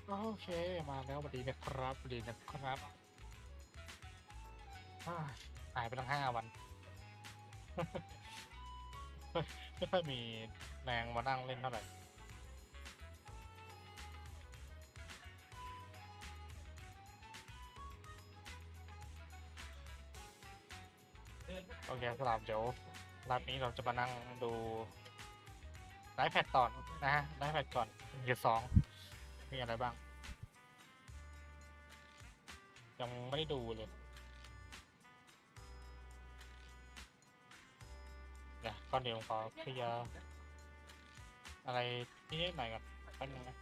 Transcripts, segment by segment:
โอเคมาแล้วสวัสดีนะครับสวัสดีนะครับหายไปตั้ง5 วัน ไม่ค่อยมีแรงมานั่งเล่นเท่าไหร่โอเคสำหรับเดี๋ยวรอบนี้เราจะมานั่งดูไลฟ์แพดตอนนะฮะไลฟ์แพดก่อนเกียร์2มีอะไรบ้างยังไม่ได้ดูเลยเดี๋ยวก่อนเดี๋ยวผมขอเคลียร์อะไรที่นี่หน่อยก่อนแป๊บนึงนะ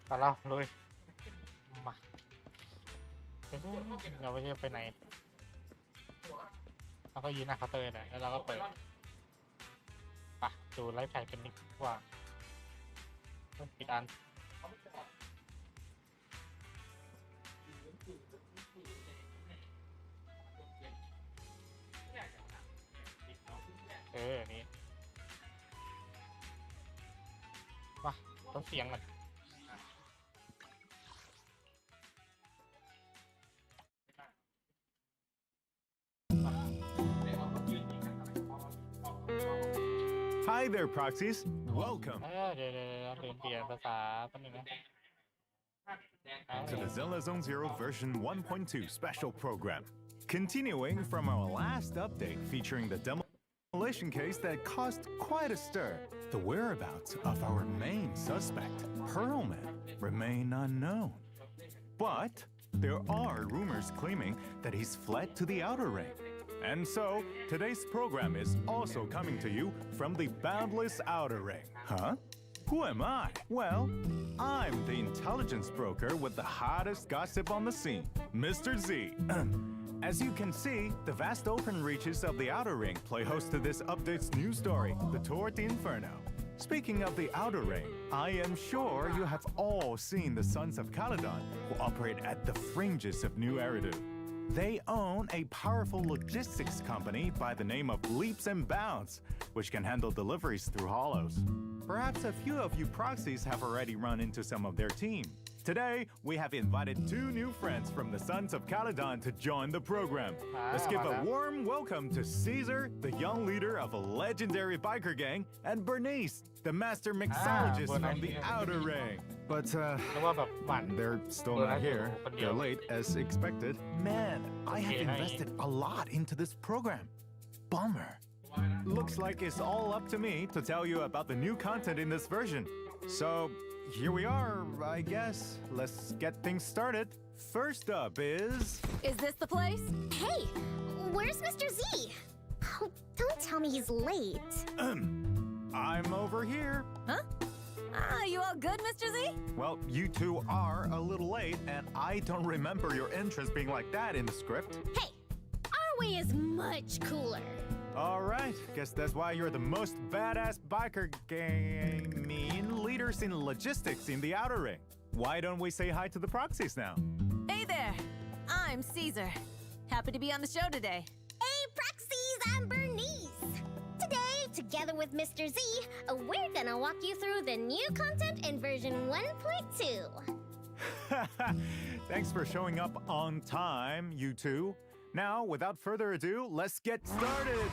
เอาละเลยมาเราไม่ใช่ไปไหนเราก็ยืนหน้าเคาน์เตอร์นะแล้วเราก็เปิดปะดูไลฟ์แพดกันนิดว่าปิดอันนี่มาต้องเสียงมันHi there, proxies. Welcome เดี๋ยวลืมเปลี่ยนภาษาแป๊บนึงนะ to the Zenless Zone Zero version 1.2 special program. Continuing from our last update featuring the demolition case that caused quite a stir, the whereabouts of our main suspect, Pearlman, remain unknown. But there are rumors claiming that he's fled to the outer ring. And so, today's program is also coming to you from the boundless outer ring. Huh? Who am I? Well, I'm the intelligence broker with the hottest gossip on the scene, Mr. Z. As you can see, the vast open reaches of the outer ring play host to this update's new story, the Tour de Inferno. Speaking of the outer ring, I am sure you have all seen the Sons of Caledon, who operate at the fringes of New Eridu. They own a powerful logistics company by the name of Leaps and Bounds, which can handle deliveries through hollows. Perhaps a few of you proxies have already run into some of their team. Today, we have invited 2 new friends from the Sons of Caledon to join the program. Let's give a warm welcome to Caesar, the young leader of a legendary biker gang, and Bernice, the master mixologist from the outer ring. But, they're still not here. They're late, as expected. Man, I have invested a lot into this program. Bummer. Looks like it's all up to me to tell you about the new content in this version. So, here we are, I guess. Let's get things started. First up is... Is this the place? Hey, where's Mr. Z? Oh, don't tell me he's late. I'm over here. Huh? You all good, Mr. Z? Well, you 2 are a little late, and I don't remember your entrance being like that in the script. Hey, our way is much cooler. All right, guess that's why you're the most badass biker gang leaders in logistics in the outer ring. Why don't we say hi to the proxies now? Hey there, I'm Caesar. Happy to be on the show today. Hey, Proxies, I'm Bernice. Today, together with Mr. Z, we're gonna walk you through the new content in version 1.2. Thanks for showing up on time, you 2. Now, without further ado, let's get started.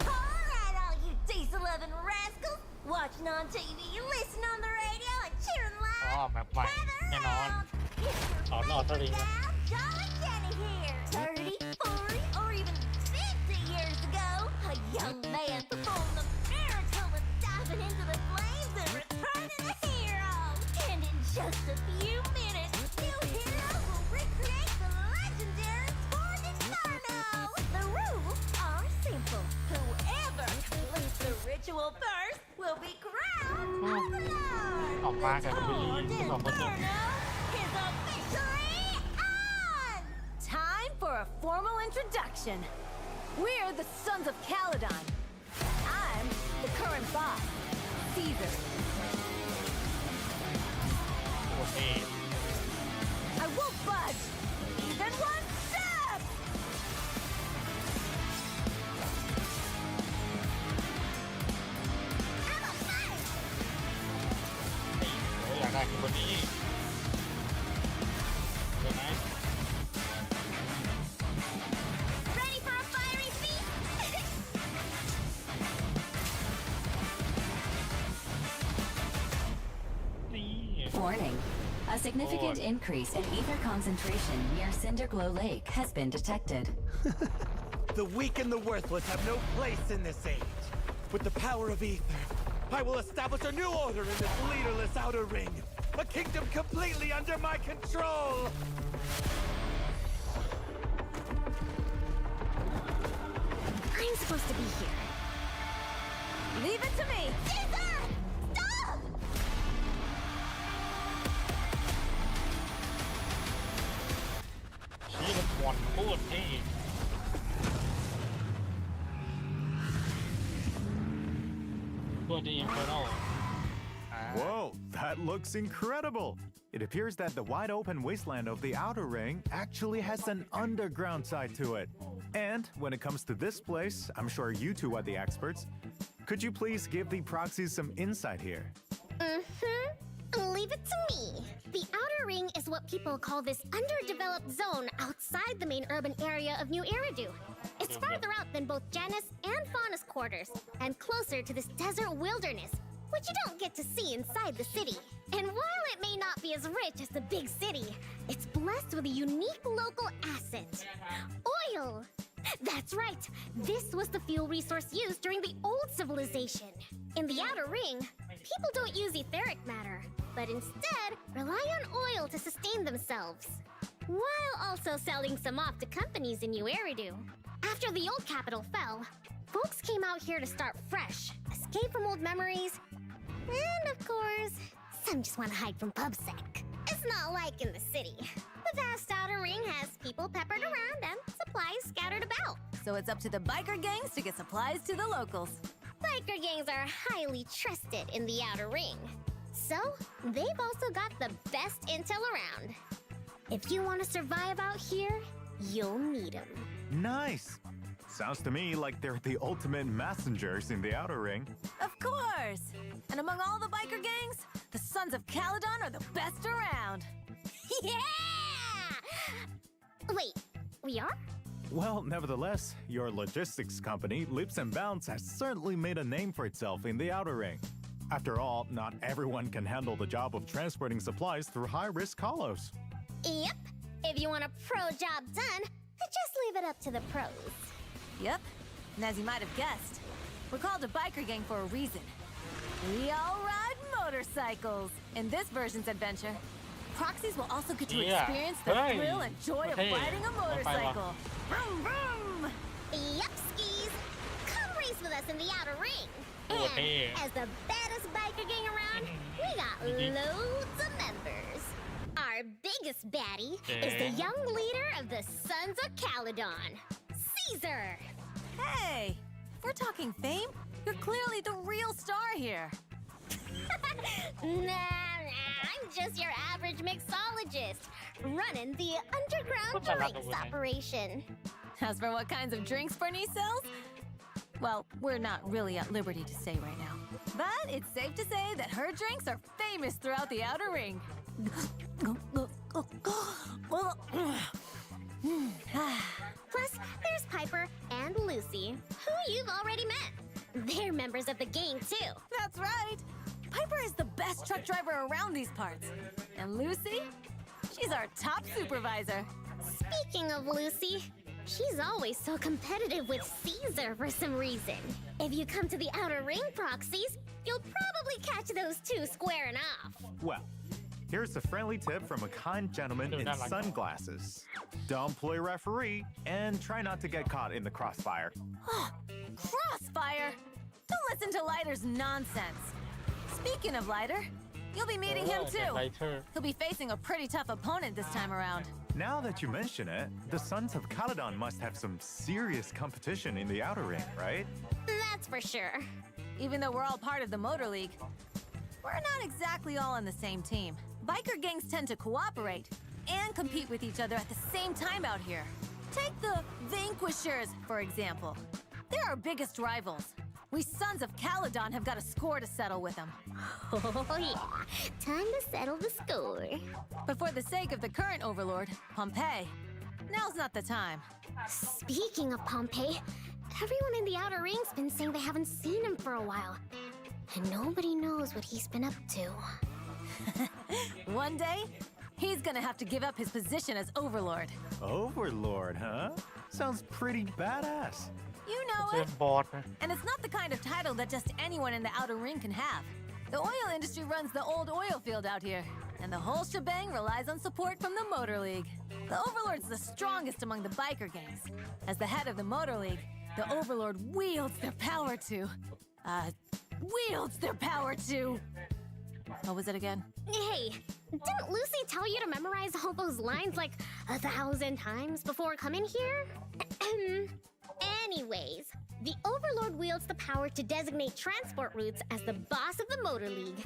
All right, all you diesel-loving rascals, watching on TV, listening on the radio, and cheering live. Gather round. It's your favorite gal, Jolly Jenny here. 30, 40, or even 50 years ago, a young man performed the miracle of diving into the flames and returning a hero. And in just a few minutes, new hero will recreate the legendary Tour de Inferno. The rules are simple. Whoever completes the ritual winners will be crowned of the Lord. ออกมากับคุณบิล Sword ลี่ in สองคนนี้ Inferno is officially on! Time for a formal introduction. We're the Sons of Caledon. I'm the current boss, Caesar. โอเค I won't budge, even one step! I'm a fight! นี่อยากได้คือคนนี้เห็นไหม Ready for a fiery feast? Warning. A significant Lord. increase in ether concentration near Cinderglow Lake has been detected. The weak and the worthless have no place in this age. With the power of ether, I will establish a new order in this leaderless outer ring. A kingdom completely under my control. I'm supposed to be here. Leave it to me! Caesar! Stop! ชี้มันหมดพูดที่ตัวดีอินเฟอร์โน Whoa, that looks incredible! It appears that the wide open wasteland of the outer ring actually has an underground side to it. And when it comes to this place, I'm sure you two are the experts. Could you please give the proxies some insight here? Leave it to me. The outer ring is what people call this underdeveloped zone outside the main urban area of New Eridu. It's farther out than both Janus and Faunus quarters, and closer to this desert wilderness, which you don't get to see inside the city. And while it may not be as rich as the big city, it's blessed with a unique local asset: oil. That's right. This was the fuel resource used during the old civilization. In the outer ring, people don't use etheric matter, but instead rely on oil to sustain themselves, while also selling some off to companies in New Eridu. After the old capital fell, folks came out here to start fresh, escape from old memories, and of course, some just want to hide from PubSec. It's not like in the city. The vast outer ring has people peppered around and supplies scattered about. So it's up to the biker gangs to get supplies to the locals. Biker gangs are highly trusted in the outer ring. So, they've also got the best intel around. If you want to survive out here, you'll need them. Nice! Sounds to me like they're the ultimate messengers in the outer ring. Of course! And among all the biker gangs, the Sons of Caledon are the best around. Yeah! Wait, we are? Well, nevertheless, your logistics company, Leaps and Bounds, has certainly made a name for itself in the outer ring. After all, not everyone can handle the job of transporting supplies through high-risk hollows. Yep. If you want a pro job done, just leave it up to the pros. Yep. And as you might have guessed, we're called a biker gang for a reason. We all ride motorcycles in this version's adventure. Proxies will also get to Yeah. experience the Hey. thrill and joy of Hey. riding a motorcycle. Vroom, vroom! Yep, skis. Come race with us in the outer ring. Oh, And hey. as the baddest biker gang around, we got loads of members. Our biggest baddie is the young leader of the Sons of Caledon, Caesar. Hey, if we're talking fame, you're clearly the real star here. Nah, I'm just your average mixologist, running the underground What's that drinks like over there? operation. As for what kinds of drinks Bernice sells, well, we're not really at liberty to say right now. But it's safe to say that her drinks are famous throughout the outer ring. Plus, there's Piper and Lucy, who you've already met. They're members of the gang, too. That's right. Piper is the best truck driver around these parts. And Lucy? She's our top supervisor. Speaking of Lucy, she's always so competitive with Caesar for some reason. If you come to the outer ring proxies, you'll probably catch those two squaring off. Well, here's a friendly tip from a kind gentleman in sunglasses. Don't play referee and try not to get caught in the crossfire. Crossfire! Don't listen to Lighter's nonsense. Speaking of Lighter, you'll be meeting him too. He'll be facing a pretty tough opponent this time around. Now that you mention it, the Sons of Caledon must have some serious competition in the outer ring, right? That's for sure. Even though we're all part of the Motor League, we're not exactly all on the same team. Biker gangs tend to cooperate and compete with each other at the same time out here. Take the Vanquishers, for example. They're our biggest rivals. We Sons of Caledon have got a score to settle with them. Oh, yeah. Time to settle the score. But for the sake of the current overlord, Pompeii, now's not the time. Speaking of Pompeii, everyone in the outer ring's been saying they haven't seen him for a while. And nobody knows what he's been up to. One day, he's gonna have to give up his position as overlord. Overlord, huh? Sounds pretty badass. You know เช่ it. นบอสนะ And it's not the kind of title that just anyone in the outer ring can have. The oil industry runs the old oil field out here, and the whole shebang relies on support from the Motor League. The Overlord's the strongest among the biker gangs. As the head of the Motor League, the Overlord wields their power to... What was it again? Hey, didn't Lucy tell you to memorize all those lines like 1,000 times before coming here? Anyways, the Overlord wields the power to designate transport routes as the boss of the Motor League,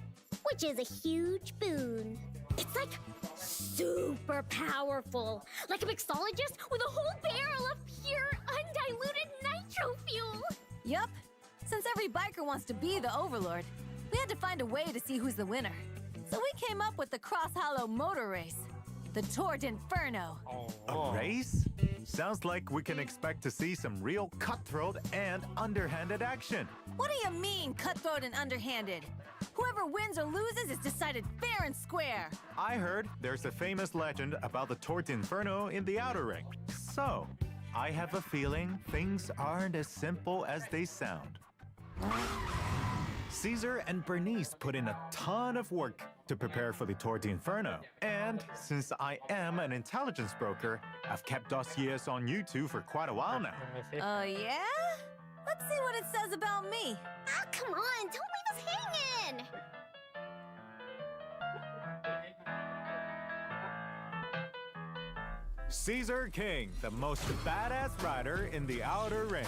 which is a huge boon. It's like super powerful, like a mixologist with a whole barrel of pure, undiluted nitro fuel. Yup. Since every biker wants to be the Overlord, we had to find a way to see who's the winner. So we came up with the Cross Hollow Motor Race, the Tour d'Inferno. โอ้ A race? Sounds like we can expect to see some real cutthroat and underhanded action. What do you mean, cutthroat and underhanded? Whoever wins or loses is decided fair and square. I heard there's a famous legend about the Tour d'Inferno in the outer ring. So, I have a feeling things aren't as simple as they sound. Caesar and Bernice put in a ton of work to prepare for the Tour d'Inferno. And since I am an intelligence broker, I've kept dossiers on you two for quite a while now. ยังไงสิ Yeah? Let's see what it says about me. Ah, come on, don't leave us hanging. Caesar King, the most badass rider in the outer ring.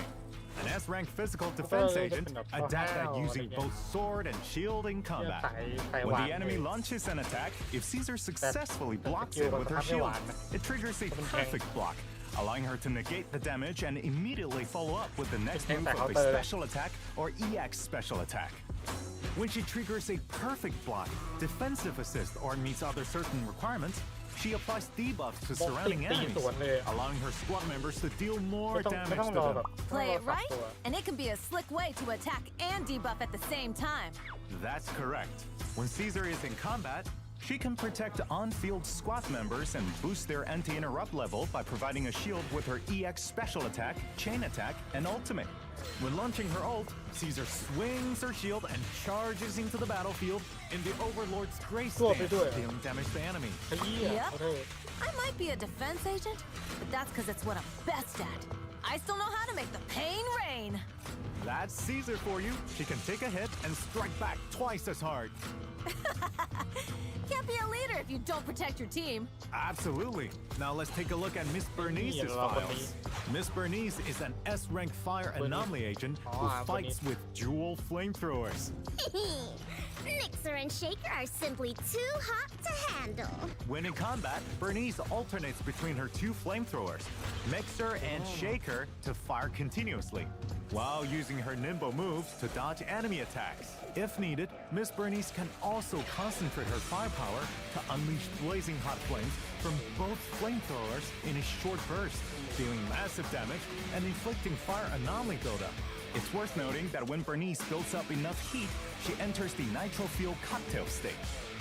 An S-rank physical defense agent, adept at using both sword and shield in เรื่อง combat. ไต้ห When วัน the enemy launches an attack, if Caesar successfully blocks it with her shield, it triggers a perfect block, allowing her to negate the damage and immediately follow up with the next move of a special attack or EX special attack. When she triggers a perfect block, defensive assist, or meets other certain requirements, she applies debuffs to surrounding enemies, allowing her squad members to deal ไม่ more ต้องไม่ damage ต้อง to รอ them. แบบ Play it ไม่ต้องรอ right, ตัว and it can be a slick way to attack and debuff at the same time. That's correct. When Caesar is in combat, she can protect on-field squad members and boost their anti-interrupt level by providing a shield with her EX special attack, chain attack, and ultimate. When launching her ult, Caesar swings her shield and charges into the battlefield in the Overlord's grace ตัวไป stance, ด้วย dealing damage to enemy. ขยี้อ่ะ Yep. เขาเท่ I might be a defense agent, but that's because it's what I'm best at. I still know how to make the pain rain. That's Caesar for you. She can take a hit and strike back twice as hard. Can't be a leader if you don't protect your team. Absolutely. Now let's take a look at Miss Bernice's files. Miss Bernice is an S-rank fire anomaly agent who fights with dual flamethrowers. Mixer and Shaker are simply too hot to handle. When in combat, Bernice alternates between her two flamethrowers, Mixer and Shaker, to fire continuously, while using her nimble moves to dodge enemy attacks. If needed, Miss Bernice can also concentrate her firepower to unleash blazing hot flames from both flamethrowers in a short burst, dealing massive damage and inflicting fire anomaly buildup. It's worth noting that when Bernice builds up enough heat, she enters the nitro fuel cocktail state.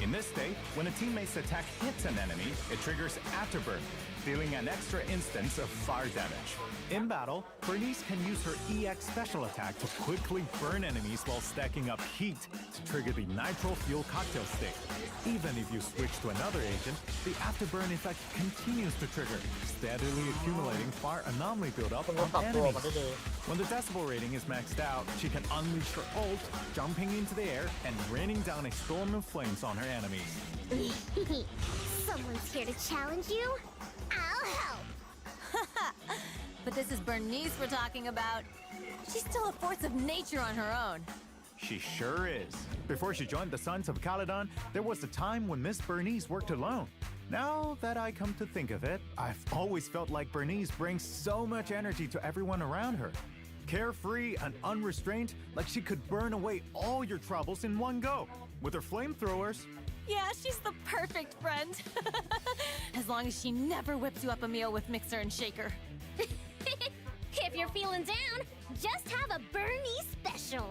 In this state, when a teammate's attack hits an enemy, it triggers Afterburn. dealing an extra instance of fire damage. In battle, Bernice can use her EX special attack to quickly burn enemies while stacking up heat to trigger the nitro fuel cocktail stick. Even if you switch to another agent, the afterburn effect continues to trigger, steadily accumulating fire anomaly buildup มันก็ on ปรับตัวมา enemies. ได้เลย When the decibel rating is maxed out, she can unleash her ult, jumping into the air and raining down a storm of flames on her enemies. Someone's here to challenge you? I'll help. But this is Bernice we're talking about. She's still a force of nature on her own. She sure is. Before she joined the Sons of Caledon, there was a time when Miss Bernice worked alone. Now that I come to think of it, I've always felt like Bernice brings so much energy to everyone around her. Carefree and unrestrained, like she could burn away all your troubles in one go. With her flamethrowers, Yeah, she's the perfect friend. As long as she never whips you up a meal with mixer and shaker. If you're feeling down, just have a Bernie special.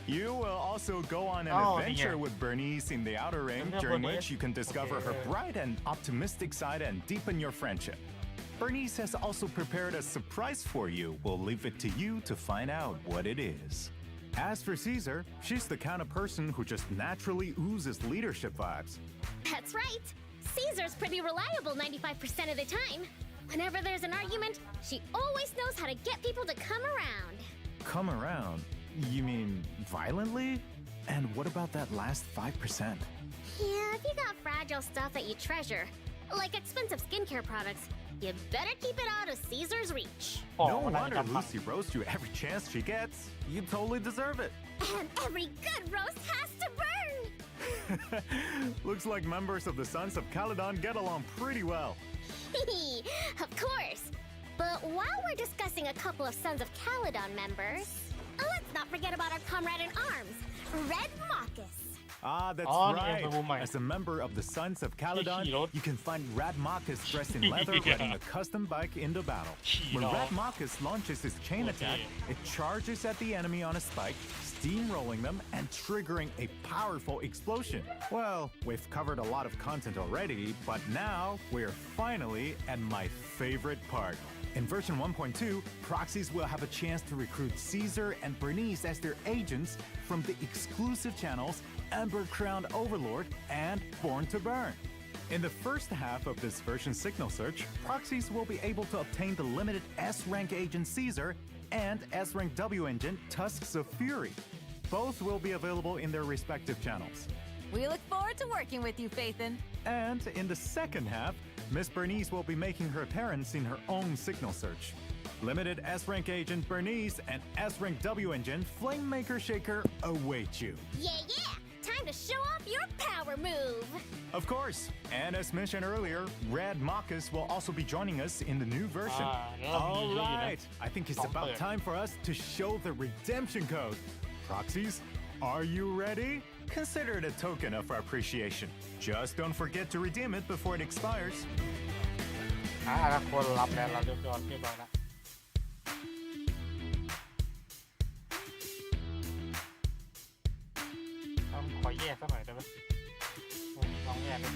you will also go on an Oh, adventure yeah. with Bernice in the Outer Ring, Yeah, during Bernice. which you can discover her Okay. bright and optimistic side and deepen your friendship. Bernice has also prepared a surprise for you. We'll leave it to you to find out what it is. As for Caesar, she's the kind of person who just naturally oozes leadership vibes. That's right. Caesar's pretty reliable 95% of the time. Whenever there's an argument, she always knows how to get people to come around. Come around? You mean violently? And what about that last 5%? Yeah, if you got fragile stuff that you treasure, like expensive skincare products, you better keep it out of Caesar's reach. ของ No มันน่าจะ wonder กำพัง Lucy roasts you every chance she gets. You totally deserve it. And every good roast has to burn! Looks like members of the Sons of Caledon get along pretty well. Of course. But while we're discussing a couple of Sons of Caledon members, let's not forget about our comrade in arms, Red Marcus. Ah, that's Oh, right. yeah, woman. As a member of the Sons of Caledon, She-Lo. you can find Rad Marcus dressed in leather riding a custom bike into battle. When She-Lo. Rad Marcus launches his chain Okay. attack, it charges at the enemy on a spike, steamrolling them and triggering a powerful explosion. Well, we've covered a lot of content already, but now we're finally at my favorite part. In version 1.2, proxies will have a chance to recruit Caesar and Bernice as their agents from the exclusive channels Ember Crowned Overlord and Born to Burn. In the first half of this version signal search, proxies will be able to obtain the limited S-rank agent Caesar and S-rank W agent Tusks of Fury. Both will be available in their respective channels. We look forward to working with you, Faithin. And in the second half, Miss Bernice will be making her appearance in her own signal search. Limited S-rank agent Bernice and S-rank W agent Flamemaker Shaker await you. Yeah, yeah! Time to show off your power move! Of course, and as mentioned earlier, Rad Marcus will also be joining us in the new version. All right, I think it's about time for us to show the redemption code. Proxies, are you ready? Consider it a token of our appreciation. Just don't forget to redeem it before it expires. ถ้าคนรับแล้วเราเรียบร้อยแล้วต้องขอแยกสักหน่อยได้ไหมลองแยกดู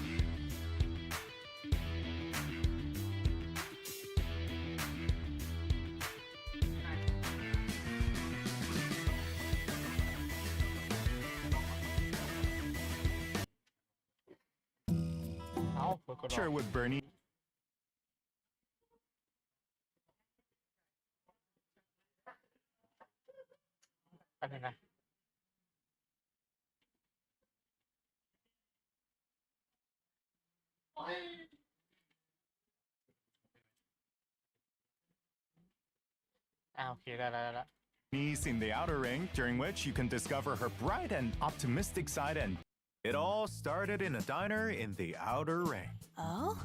เอาเปิดกดออก Sure with Bernie. อันนี้นะโอเคได้แล้ว Bernice in the Outer Ring, during which you can discover her bright and optimistic side, and it all started in a diner in the Outer Ring. Oh?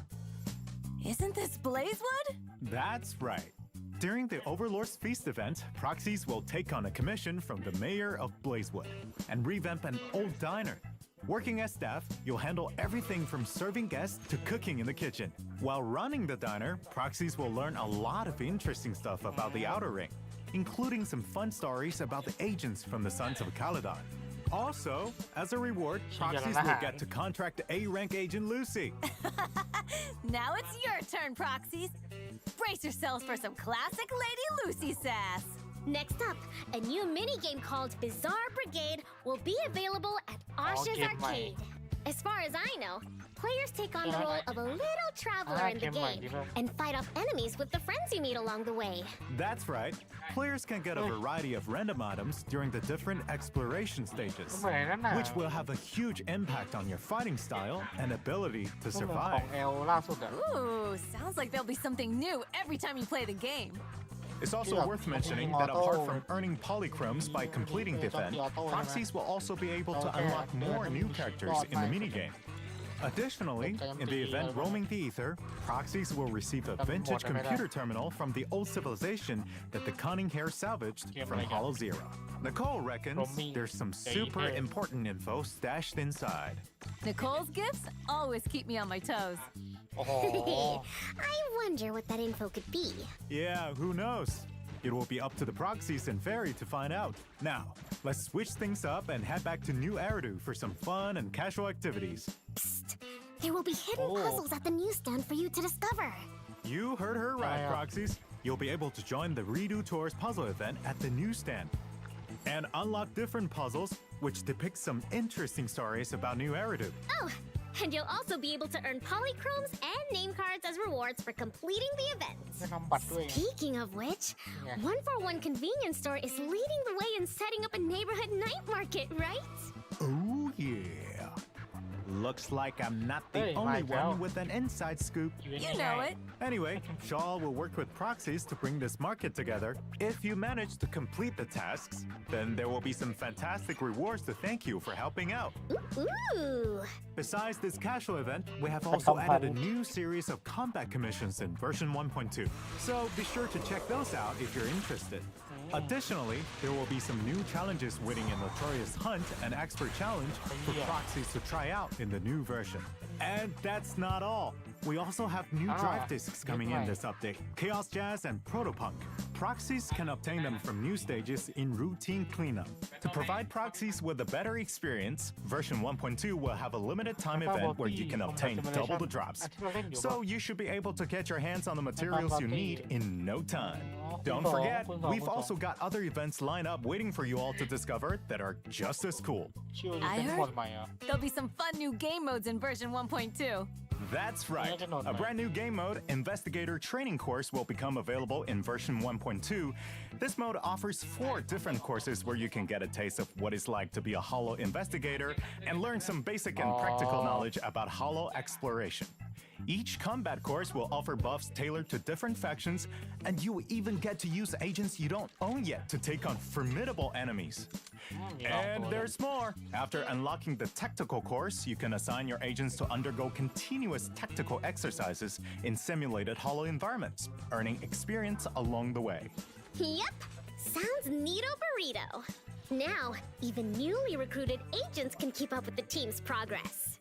Isn't this Blazewood? That's right. During the Overlord's Feast event, proxies will take on a commission from the mayor of Blazewood and revamp an old diner. Working as staff, you'll handle everything from serving guests to cooking in the kitchen. While running the diner, proxies will learn a lot of interesting stuff about the Outer Ring, including some fun stories about the agents from the Sons of Caledon. Also, as a reward, proxies will get to contract A-rank agent Lucy. Now it's your turn, proxies. Brace yourselves for some classic Lady Lucy sass. Next up, a new minigame called Bizarre Brigade will be available at Osh's game Arcade. As far as I know, players take on the role of a little traveler in the game and fight off enemies with the friends you meet along the way. That's right. Players can get a variety of random items during the different exploration stages, เหมือนนั่นน่ะ which will have a huge impact on your fighting style and ability to เหมือนขอ survive. งเอลล่าสุดอะ Ooh, sounds like there'll be something new every time you play the game. It's also Yeah, worth mentioning that apart from earning polychromes by completing the event, proxies will also be able to unlock more new characters in the minigame. Additionally, in the event Roaming the Ether, proxies will receive a vintage computer terminal from the old civilization that the Cunning Hair salvaged from Hollow Zero. Nicole reckons there's some super important info stashed inside. Nicole's gifts always keep me on my toes. โอ้โห I wonder what that info could be. Yeah, who knows? It will be up to the proxies and Fairy to find out. Now, let's switch things up and head back to New Eridu for some fun and casual activities. Psst. There will be hidden puzzles at the newsstand for you to discover. You heard her right, proxies. You'll be able to join the Redo Tours puzzle event at the newsstand and unlock different puzzles which depict some interesting stories about New Eridu. Oh, and you'll also be able to earn polychromes and name cards as rewards for completing the จะ event. นำบัตรด้วย Speaking of which, Yeah. 141 Convenience Store is leading the way in setting up a neighborhood night market, right? Oh, yeah. Looks like I'm not the Hey, only Michael. one with an inside scoop. You know it. Anyway, Shaw will work with proxies to bring this market together. If you manage to complete the tasks, then there will be some fantastic rewards to thank you for helping out. Ooh. Besides this casual event, we have also added a new series of combat commissions in version 1.2. So be sure to check those out if you're interested. Additionally, there will be some new challenges within a notorious hunt and expert challenge for proxies to try out in the new version. And that's not all. We also have new drive discs coming in this update, Chaos Jazz and Protopunk. Proxies can obtain them from new stages in routine cleanup. To provide proxies with a better experience, version 1.2 will have a limited time event where you can obtain double the drops. So you should be able to get your hands on the materials you need in no time. Don't forget, we've also got other events lined up waiting for you all to discover that are just as cool. ชิวนี่ I เป็น heard หมดใหม่เหรอ there'll be some fun new game modes in version 1.2. That's right. A brand new game mode, Investigator Training Course, will become available in version 1.2. This mode offers 4 different courses where you can get a taste of what it's like to be a Hollow investigator and learn some basic and practical knowledge about Hollow exploration. Each combat course will offer buffs tailored to different factions, and you will even get to use agents you don't own yet to take on formidable enemies. And there's more. After unlocking the tactical course, you can assign your agents to undergo continuous tactical exercises in simulated Hollow environments, earning experience along the way. Yep. Sounds neato burrito. Now, even newly recruited agents can keep up with the team's progress.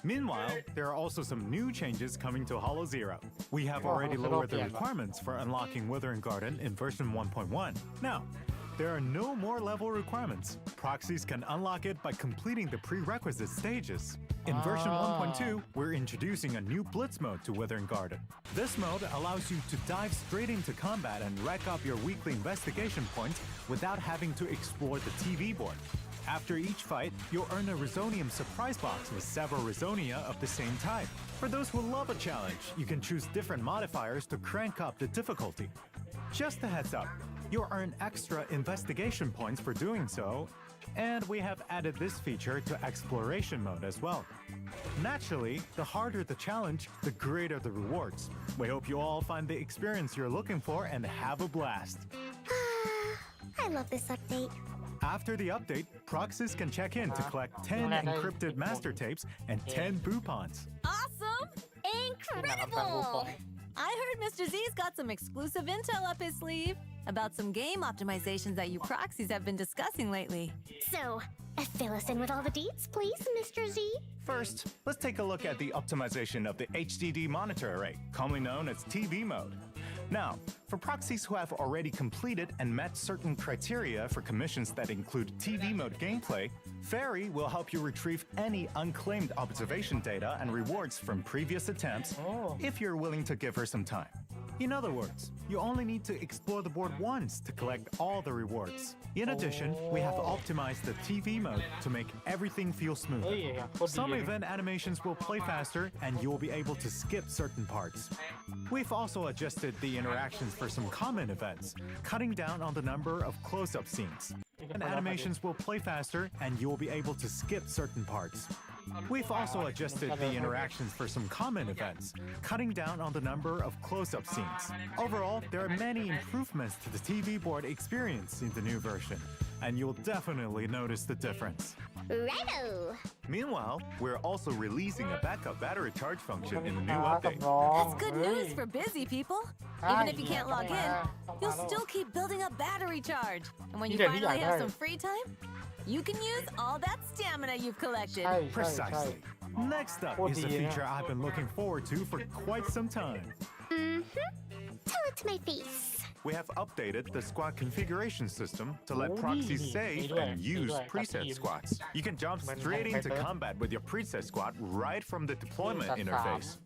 Meanwhile, there are also some new changes coming to Hollow Zero. We have already lowered the requirements for unlocking Withering Garden in version 1.1. Now, there are no more level requirements. Proxies can unlock it by completing the prerequisite stages. In version 1.2, we're introducing a new Blitz mode to Withering Garden. This mode allows you to dive straight into combat and rack up your weekly investigation points without having to explore the TV board. After each fight, you'll earn a Resonium surprise box with several Resonia of the same type. For those who love a challenge, you can choose different modifiers to crank up the difficulty. Just a heads up, you'll earn extra investigation points for doing so, and we have added this feature to exploration mode as well. Naturally, the harder the challenge, the greater the rewards. We hope you all find the experience you're looking for and have a blast. I love this update. After the update, proxies can check in to collect 10 encrypted master tapes and 10 boupons. Awesome! Incredible! I heard Mr. Z's got some exclusive intel up his sleeve about some game optimizations that you proxies have been discussing lately. So, fill us in with all the deets, please, Mr. Z. First, let's take a look at the optimization of the HDD monitor array, commonly known as TV mode. Now, for proxies who have already completed and met certain criteria for commissions that include TV mode gameplay, Fairy will help you retrieve any unclaimed observation data and rewards from previous attempts if you're willing to give her some time. In other words, you only need to explore the board once to collect all the rewards. In addition, we have optimized the TV mode to make everything feel smoother. Some event animations will play faster and you'll be able to skip certain parts. We've also adjusted the interactions for some common events, cutting down on the number of close-up scenes. And animations will play faster and you'll be able to skip certain parts. We've also adjusted the interactions for some common events, cutting down on the number of close-up scenes. Overall, there are many improvements to the TV board experience in the new version, and you'll definitely notice the difference. Righto! Meanwhile, we're also releasing a backup battery charge function in the new update. That's good news for busy people. Even if you can't log in, you'll still keep building up battery charge. And when you finally have some free time, you can use all that stamina you've collected. Precisely. Next up is a feature I've been looking forward to for quite some time. Tell it to my face. We have updated the squad configuration system to let proxies save and use preset squads. You can jump straight into combat with your preset squad right from the deployment interface.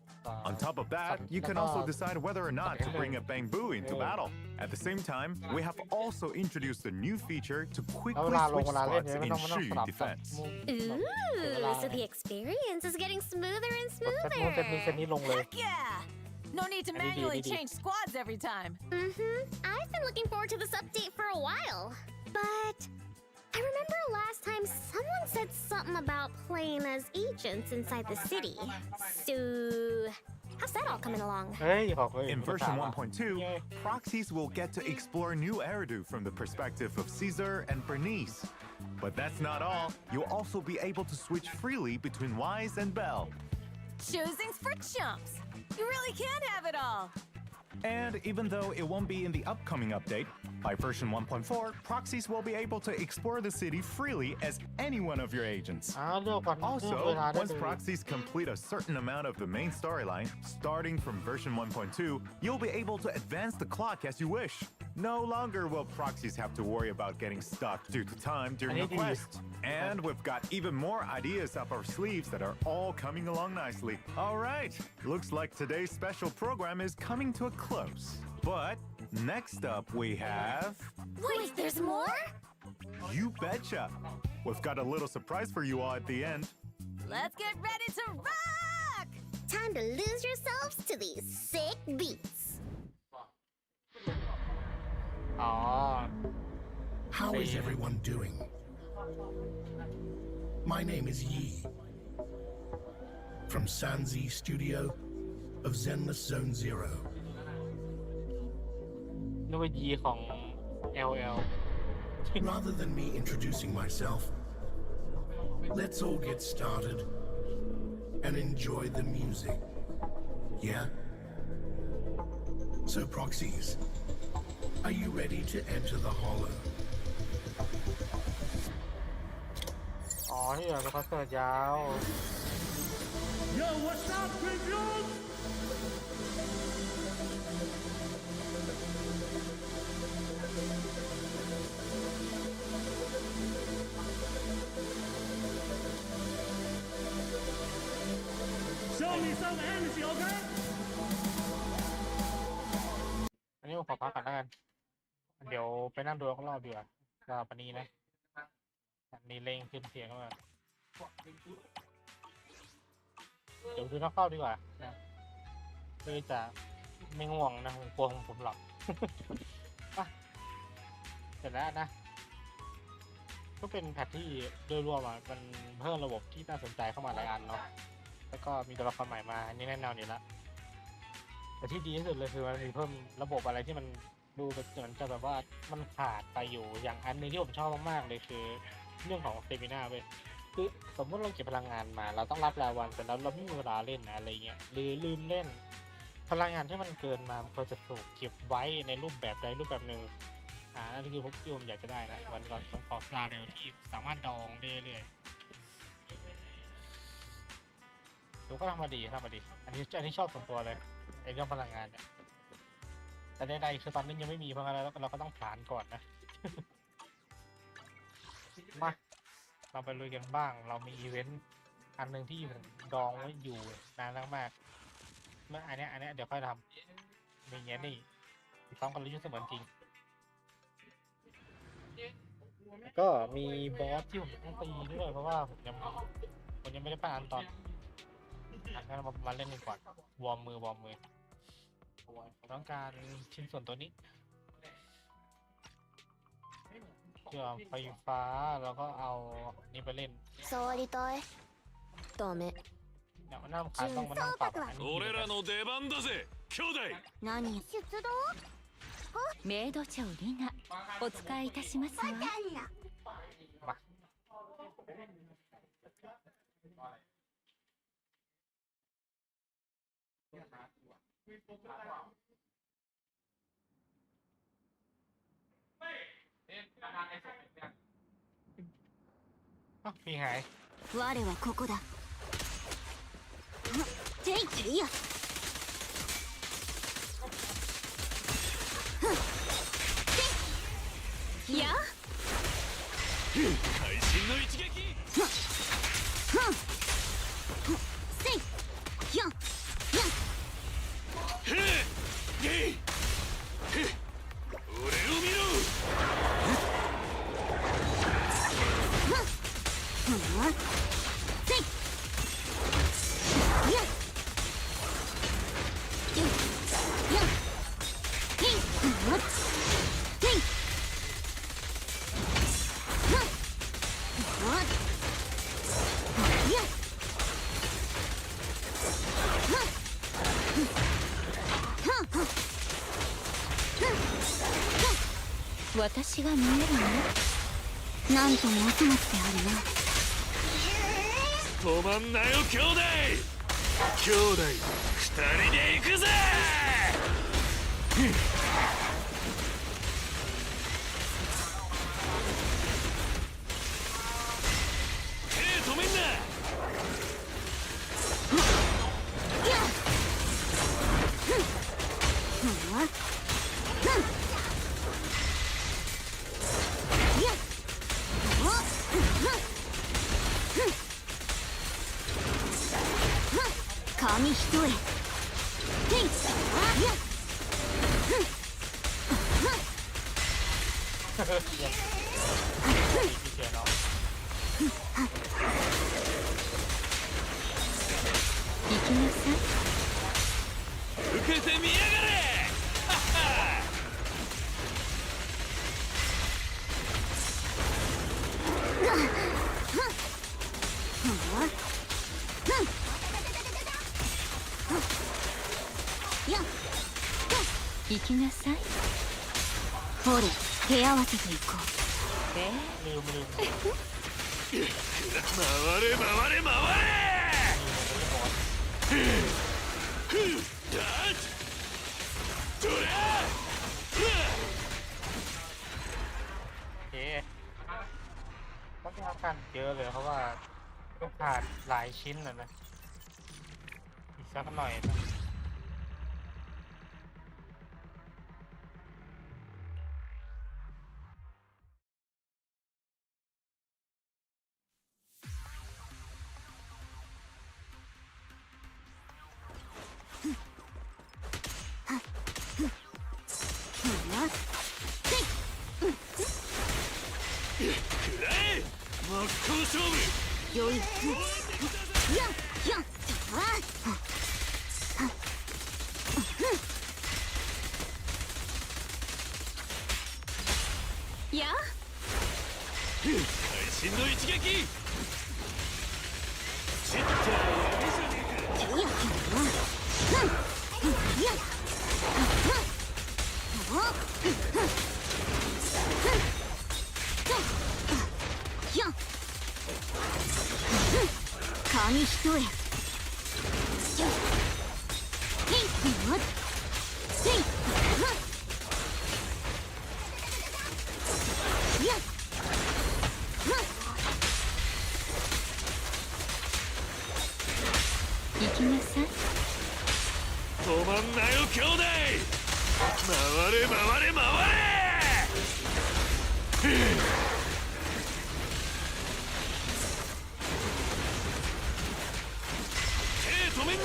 On top of that, you can also decide whether or not to bring a bangbu into battle. At the same time, we have also introduced a new feature to quickly switch squads in Shu defense. Ooh, so the experience is getting smoother and smoother. Heck yeah! No need to manually change squads every time. I've been looking forward to this update for a while. But I remember last time someone said something about playing as agents inside the city. So, how's that all coming along? In version 1.2, proxies will get to explore new Eridu from the perspective of Caesar and Bernice. But that's not all. You'll also be able to switch freely between Wise and Belle. Choosing's for chumps. You really can have it all. And even though it won't be in the upcoming update, by version 1.4, proxies will be able to explore the city freely as any one of your agents. Also, once proxies complete a certain amount of the main storyline, starting from version 1.2, you'll be able to advance the clock as you wish. No longer will proxies have to worry about getting stuck due to time during a quest. And we've got even more ideas up our sleeves that are all coming along nicely. All right, looks like today's special program is coming to a close. But next up we have... Wait, there's more? You betcha! We've got a little surprise for you all at the end. Let's get ready to rock! Time to lose yourselves to these sick beats. How is everyone doing? My name is Yi, from Sanzi Studio of Zenless Zone Zero. นึกว่ายีของ LL Rather than me introducing myself, let's all get started and enjoy the music. Yeah? So proxies, are you ready to enter the hollow? อ๋อที่เหลือเป็นคอนเสิร์ตยาว Yo, what's up, Greenfield? Show me some energy, okay? อันนี้ผมขอพักก่อนแล้วกัน เดี๋ยวไปนั่งดูข้างนอกดีกว่าสำหรับวันนี้นะอันนี้เร่งขึ้นเสียงเข้ามาเดี๋ยวดูนักเข้าดีกว่านะเพื่อจะไม่ง่วงนะผมกลัวผมหลับ เสร็จแล้วนะก็เป็นแพทที่โดยรวมมันเพิ่มระบบที่น่าสนใจเข้ามาหลายอันเนาะแล้วก็มีตัวละครใหม่มาอันนี้แน่นอนอยู่แล้วแต่ที่ดีที่สุดเลยคือมันมีเพิ่มระบบอะไรที่มันดูแบบเหมือนจะแบบว่ามันขาดไปอยู่อย่างอันนึงที่ผมชอบมากๆเลยคือเรื่องของสเตมิน่าเว้ยคือสมมติเราเก็บพลังงานมาเราต้องรับรายวันแต่แล้วเราไม่มีเวลาเล่นนะอะไรเงี้ยหรือลืมเล่นพลังงานที่มันเกินมามันก็จะถูกเก็บไว้ในรูปแบบใดรูปแบบหนึ่งนั่นคือผมที่ผมอยากจะได้นะวันก่อนต้องขอปลาเร็วที่สามารถดองได้เรื่อยๆดูก็ทำมาดีอันนี้ชอบส่วนตัวเลยไอ้เรื่องพลังงานเนี่ย แต่ใดๆคือตอนนี้ยังไม่มีเพราะงั้นเราก็ต้องผ่านก่อนนะมาเราไปลุยกันบ้างเรามีอีเวนต์อันหนึ่งที่ผมดองไว้อยู่นานมากเมื่ออันเนี้ยเดี๋ยวค่อยทำมีเงี้ยนี่ซ้อมกันเลยยุ่งเสมือนจริงก็มีบอสที่ผมต้องตีด้วยเพราะว่าผมยังไม่ได้ปั้นอันตอนงั้นมาเล่นกันก่อนวอร์มมือต้องการชิ้นส่วนตัวนี้เครื่องไฟฟ้าแล้วก็เอานี่ไปเล่น触りたいダメเนี่ยมันน่ารำคาญต้องมานั่งปรับอันนี้俺らの出番だぜ兄弟何出動メイド長リナお使いいたしますわมาพี่หาย我はここだていていやいや会心の一撃せいや俺を見ろせいや私が見えるのなんともお粗末であるな止まんなよ兄弟兄弟二人で行くぜ手止めんな紙一重行きなさい受けてみやがれ行きなさいほれ手合わせていこうลืม回れ回れ回れダッドラโอเคต้องทำกันเยอะเลยเพราะว่าต้องผ่านหลายชิ้นเลยนะอีกสักหน่อยนะ真っ向勝負よいやや会心の一撃ちっちゃい闇じゃねえか紙一重行きなさい止まんなよ兄弟回れ回れ回れ。手止めんな。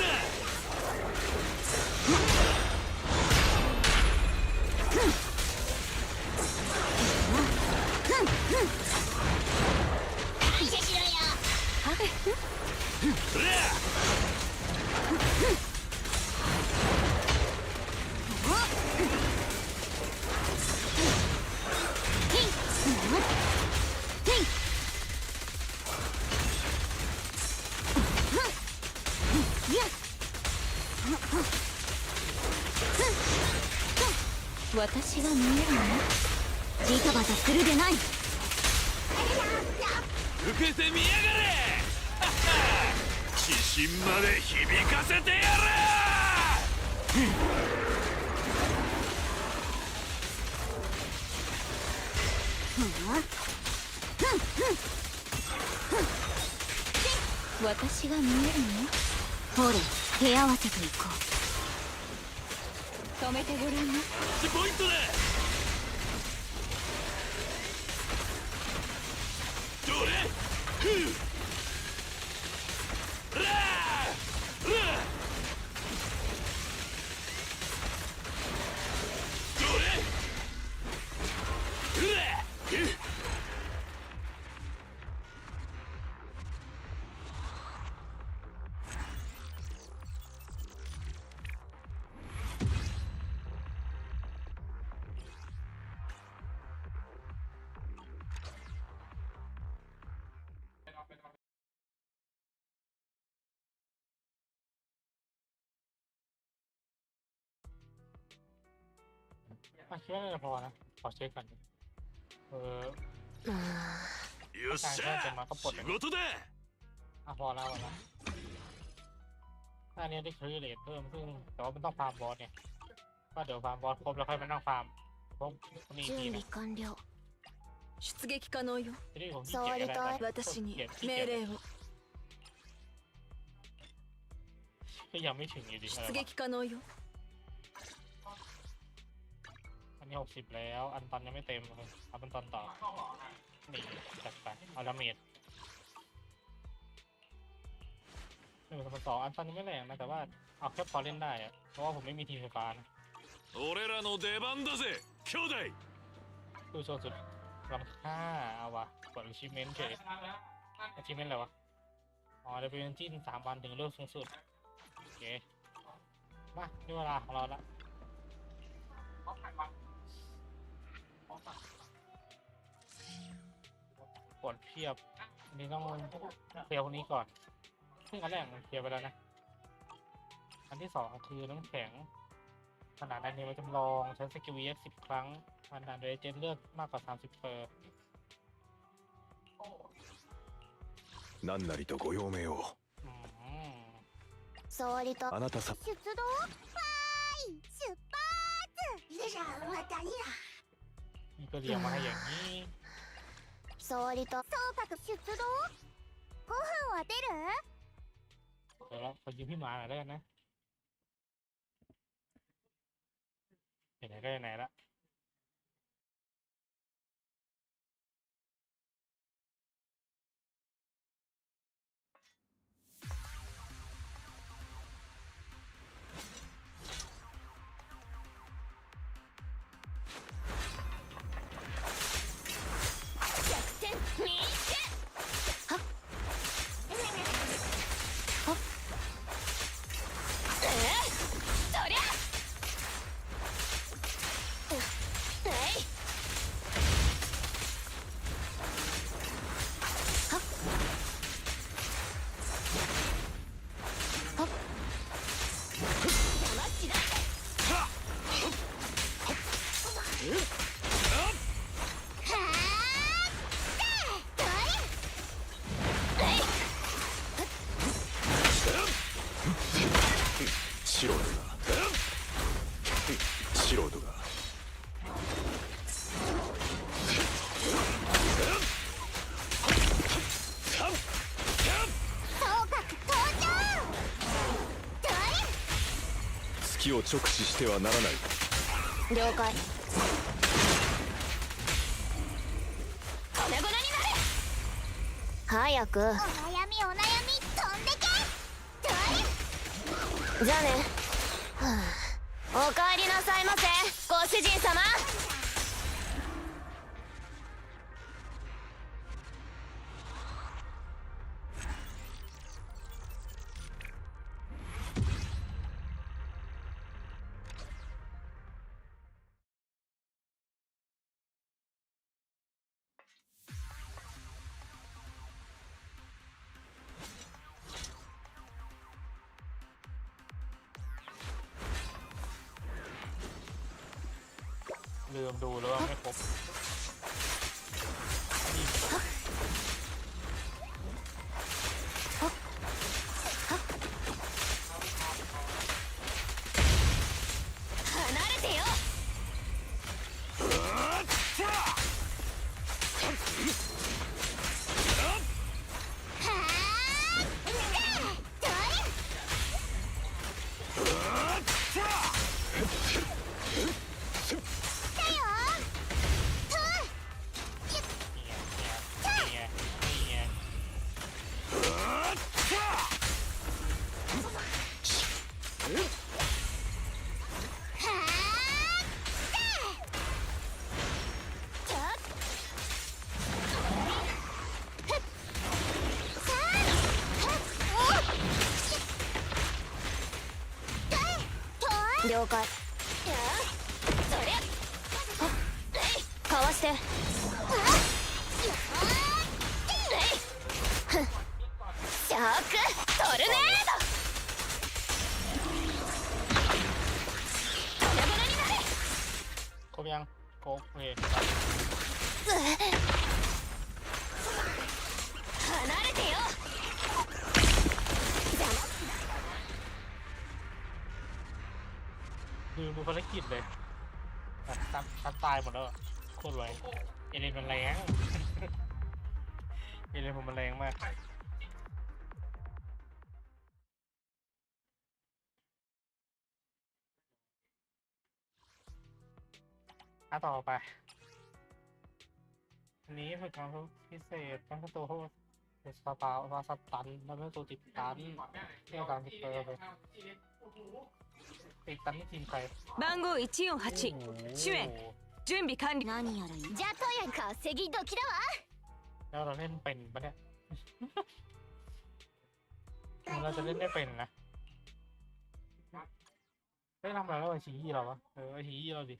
私が見えるの？ジタバタするでない。受けてみやがれ。地震まで響かせてやる。私が見えるの？ほれ、手合わせといこ止めてごらんな。1ポイントだ。どれ？คิดว่าน่าจะพอนะขอเช็คก่อนよっしゃ、仕事だ。พอแล้วถ้าอันนี้ได้คลีเรทเพิ่มซึ่งแต่ว่ามันต้องฟาร์มบอสเนี่ยก็เดี๋ยวฟาร์มบอสครบแล้วค่อยมานั่งฟาร์มพวกนี้ う。 ที 準 นะ 備完了。出撃可能よ。 ทีนี้ผมขี้เกียจอะไร私に命令を。ก็ยังไม่ถึงอยู่ดี 出撃可能よ。อันนี้60แล้วอันตอนยังไม่เต็มเลยเอาเป็นตอนต่อนี่จัดไปเอาละเมด1-2อันตอนนี้ไม่แรงนะแต่ว่าเอาแค่พอเล่นได้อะเพราะว่าผมไม่มีทีมไฟฟ้านะ俺らの出番だぜ兄弟。ดูโชว์สุดรำค่าเอาวะกด achievement เฉย achievement อะไรวะอ๋อเดี๋ยวเป็นจิ้น3 วันถึงเลือกสูงสุดโอเคมานี่เวลาของเราละกดเพียบอันนี้ต้องเคลียร์คนนี้ก่อนซึ่งอันแรกมันเคลียร์ไปแล้วนะอันที่2คือน้ำแข็งขนาดนั้นเนี่ยมันจำลองใช้สกิล VX 10 ครั้งขนาดโดยเจนเลือดมากกว่า30%何なりとご用命を。総理とあなたさ。出動。わーい、出発。いや、またいや。 นี่ก็เรียงมาให้อย่างนี้ 総理と総括出動。ご飯は出る？ เดี๋ยวเราขอยืมพี่หมาหน่อยได้กันนะไหนได้ไหนละ素人が隙を直視してはならない。了解粉々になれ。早く。お悩み飛んでけ。じゃあね。はあ、おかえりなさいませご主人様。ลืมดูแล้วว่าไม่ครบ離れてよ。了解。そりゃかわして。シャークトルネード。粉々になれ。ครบยังครบโอเค離れてよ。ลืมดูภารกิจเลยตัดตายหมดแล้วโคตรไวเอเลนมันแรงเอเลนผมมันแรงมากต่อไปอันนี้ฝึกงานพิเศษตั้งตัวเขาสตาร์วาสตันแล้วไม่ตัวติดตันเที่ยวการติดเตอร์เลยติดตันที่ทีมใคร番号148主演準備完了。何やらじゃとやん稼ぎ時だわ。แล้วเราเล่นเป็นปะเนี่ย เราจะเล่นได้เป็นนะได้ทำอะไรแล้วไอชียี่เราวะไอชียี่เราดิ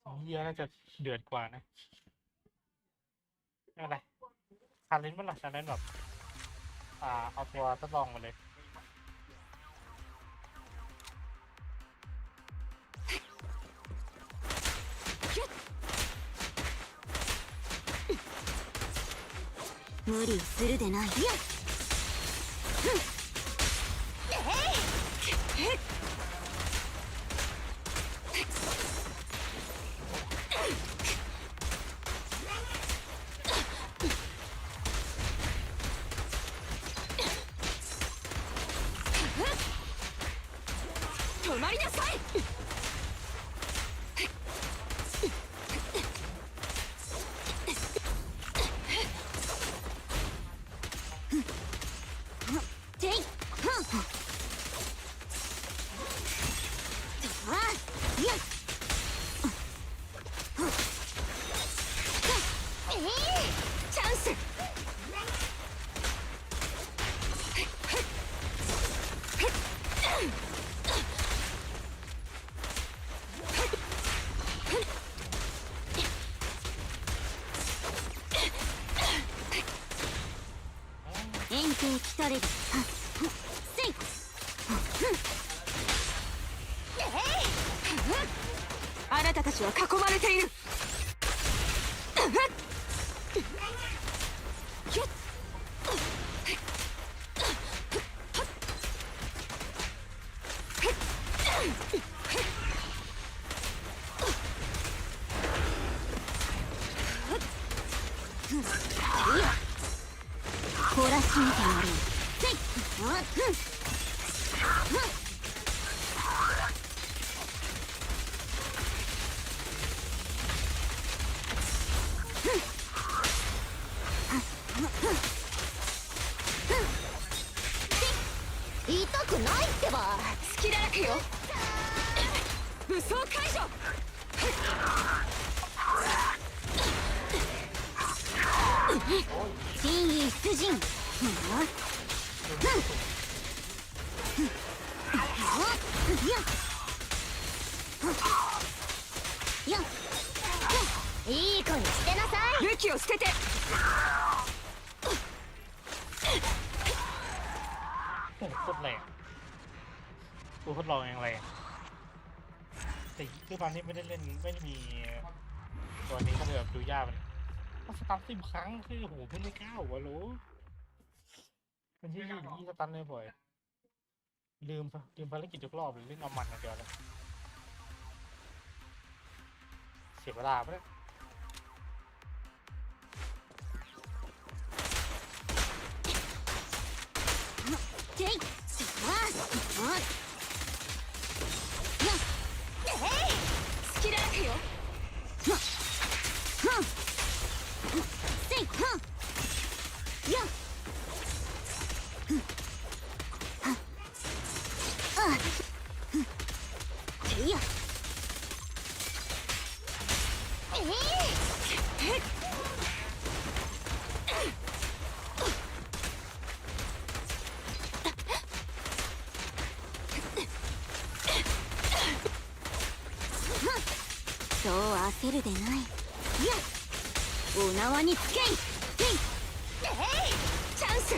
ชียี่น่าจะเดือดกว่านะไม่เป็นไรชาเลนจ์มันหรอชาเลนจ์แบบเอาตัวทดลองมาเลย無理するでない。止まりなさい。チャンス。円形来たれる。せい。あなたたちは囲まれている。懲らしめてやる。せい。真意出陣いい子にしてなさい武器を捨ててโคตรแรงกูทดลองอย่างแรงแต่ด้วยความที่ไม่ได้เล่นไม่ได้มีตัวนี้ก็เลยแบบดูยากมันสตัน10 ครั้งคือโหเพิ่งได้9วะรู้มันที่สตันเลยบ่อยลืมภารกิจทุกรอบเลยเล่นเอามันอย่างเดียวเลยเสียเวลาไปเลยスキルアップよそう焦るでないお縄につけいチャンス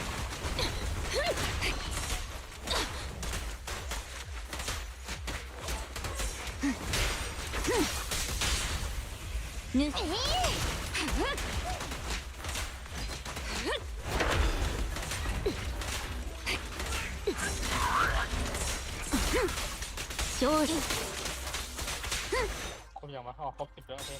勝利คนอย่างมาครบ10แล้วโอเค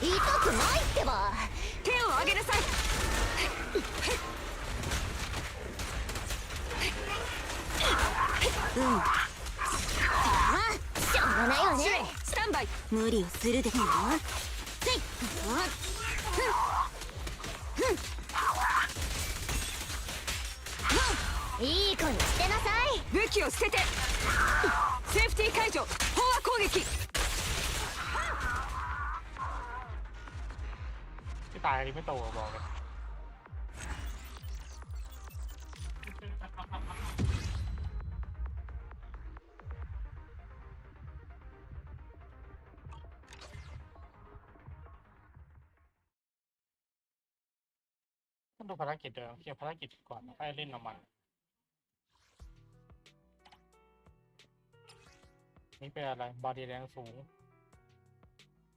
痛くないってば手を挙げなさいしょうがないわねスタンバイ無理をするでもいい子にしてなさい武器を捨ててセーフティー解除飽和攻撃ที่ตายนี่ไม่โตบอกเลยต้องดูภารกิจเดิมเคลียร์ภารกิจก่อนให้เล่นน้ำมันนี่เป็นอะไรบอดี้แรงสูง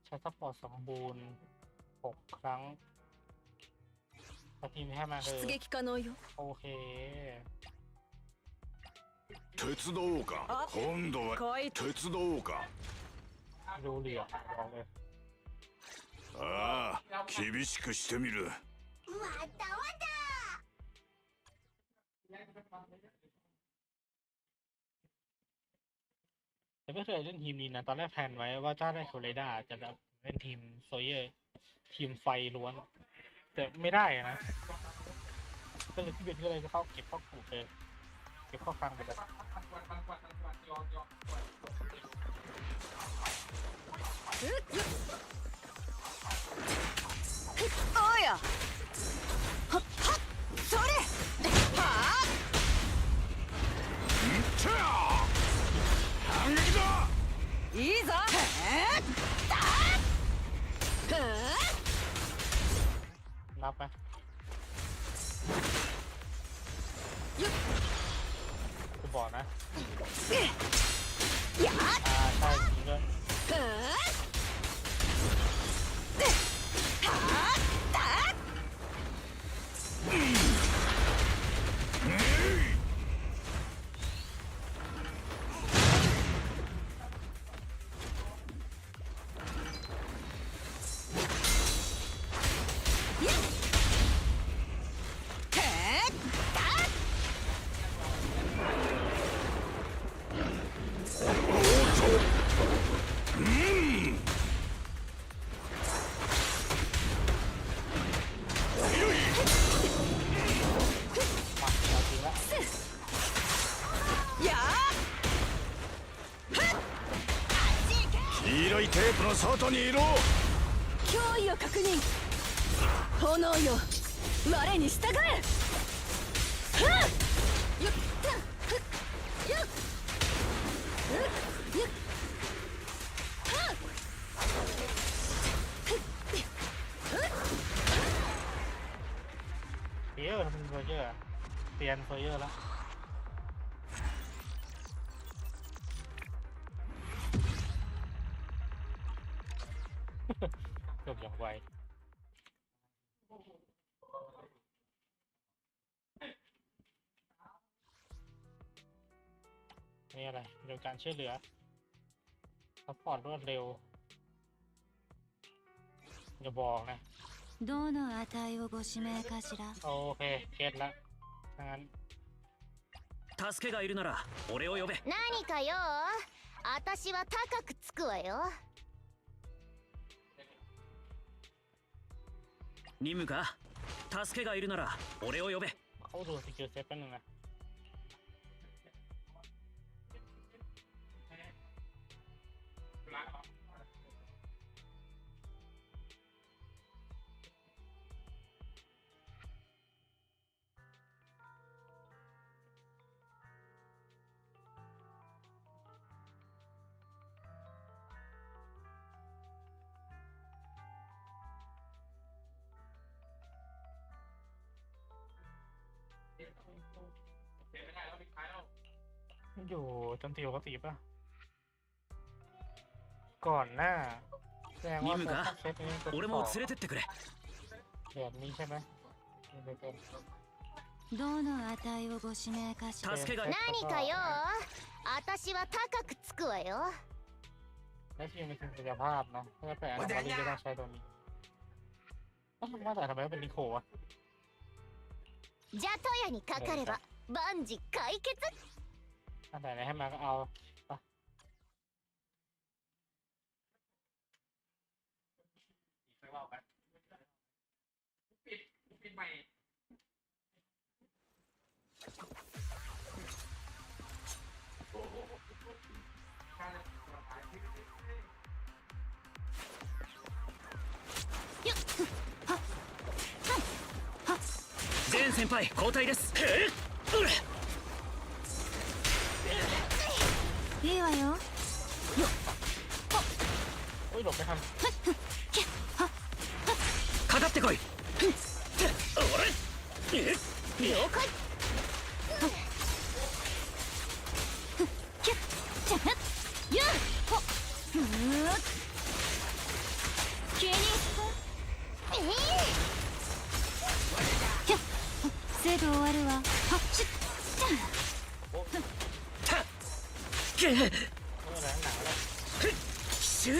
ใช้ซัพพอร์ตสมบูรณ์6 ครั้งทีมให้มาเลยโอเค手伝おうか今度は手伝おうかดูเหลี่ยมบอกเลยああ厳しくしてみるわたわたแต่ไม่เคยเล่นทีมนี้นะตอนแรกแพลนไว้ว่าถ้าได้โคเรด้าจะแบบเล่นทีมโซเยอร์ทีมไฟล้วนแต่ไม่ได้นะก็เลยที่เป็นก็เลยจะเข้าเก็บข้อกลุ่มเลยเก็บข้อฟังไปเลยおやはっそれはあ反撃だいいぞรับไหมกูบอกนะใช่จริงด้วย王朝いテープの外にいろ。脅威を確認。炎よ我に従え。เยอะมันเฟอร์เยอร์เปลี่ยนเฟอร์เยอร์แล้วจบอย่างไวนี่อะไรเรื่องการช่วยเหลือซัพพอร์ตรวดเร็วอย่าบอกนะどの値をご指名かしら。โอเคเก็ตละถ้างั้น助けがいるなら俺を呼べ。何かよ、私は高くつくわよ。任務か。助けがいるなら俺を呼べ。เขาดูสกิลเซตแป๊บนึงนะอยู่จนตีปกติป่ะก่อนหน้าแสดงว่าเซตนี้俺も連れてってくれ。แบบนี้ใช่ไหมไม่เป็นどの値をご指名かしら。助けが。何かよ、私は高くつくわよ。และทีมเป็นศักยภาพนะถ้าแปลงวอลลี่ก็ต้องใช้ตัวนี้ว่าแต่ทำไมเป็นนิโคะじゃとやにかかれば万事解決。ถ้าแต่ไหนให้มาก็เอาปะゼン先輩交代です。いいわよ。โอ้ยหลบไม่ทันかかってこい。了解。気にすぐ終わるわ。เออหนังแล้วシュ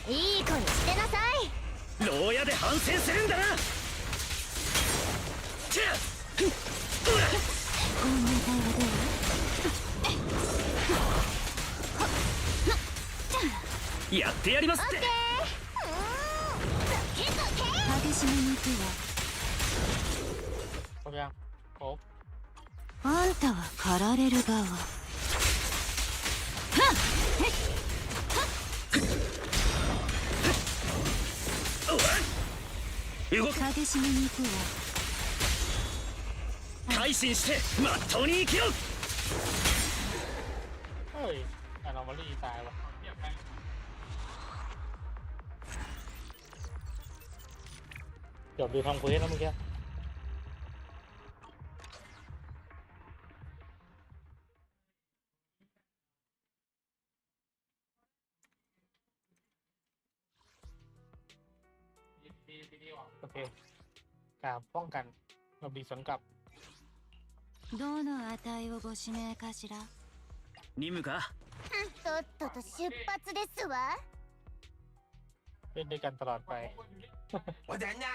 いい子にしてなさい。牢屋で反省するんだな。こんな体はどう？やってやりますって。激しめに行くครบยังครบわ。あんたは狩られる側。動く。激しめに行くわ。改心してまっとうに生きろ。เฮ้ยอานอมาลี่ตายวะเดี๋ยวดูทำเควสแล้วเมื่อกี้โอเคการป้องกันเราดีสวนกลับどの値をご指名かしら。任務かとっとと出発ですわ。 เล่นด้วยกันตลอดไป 我等呢。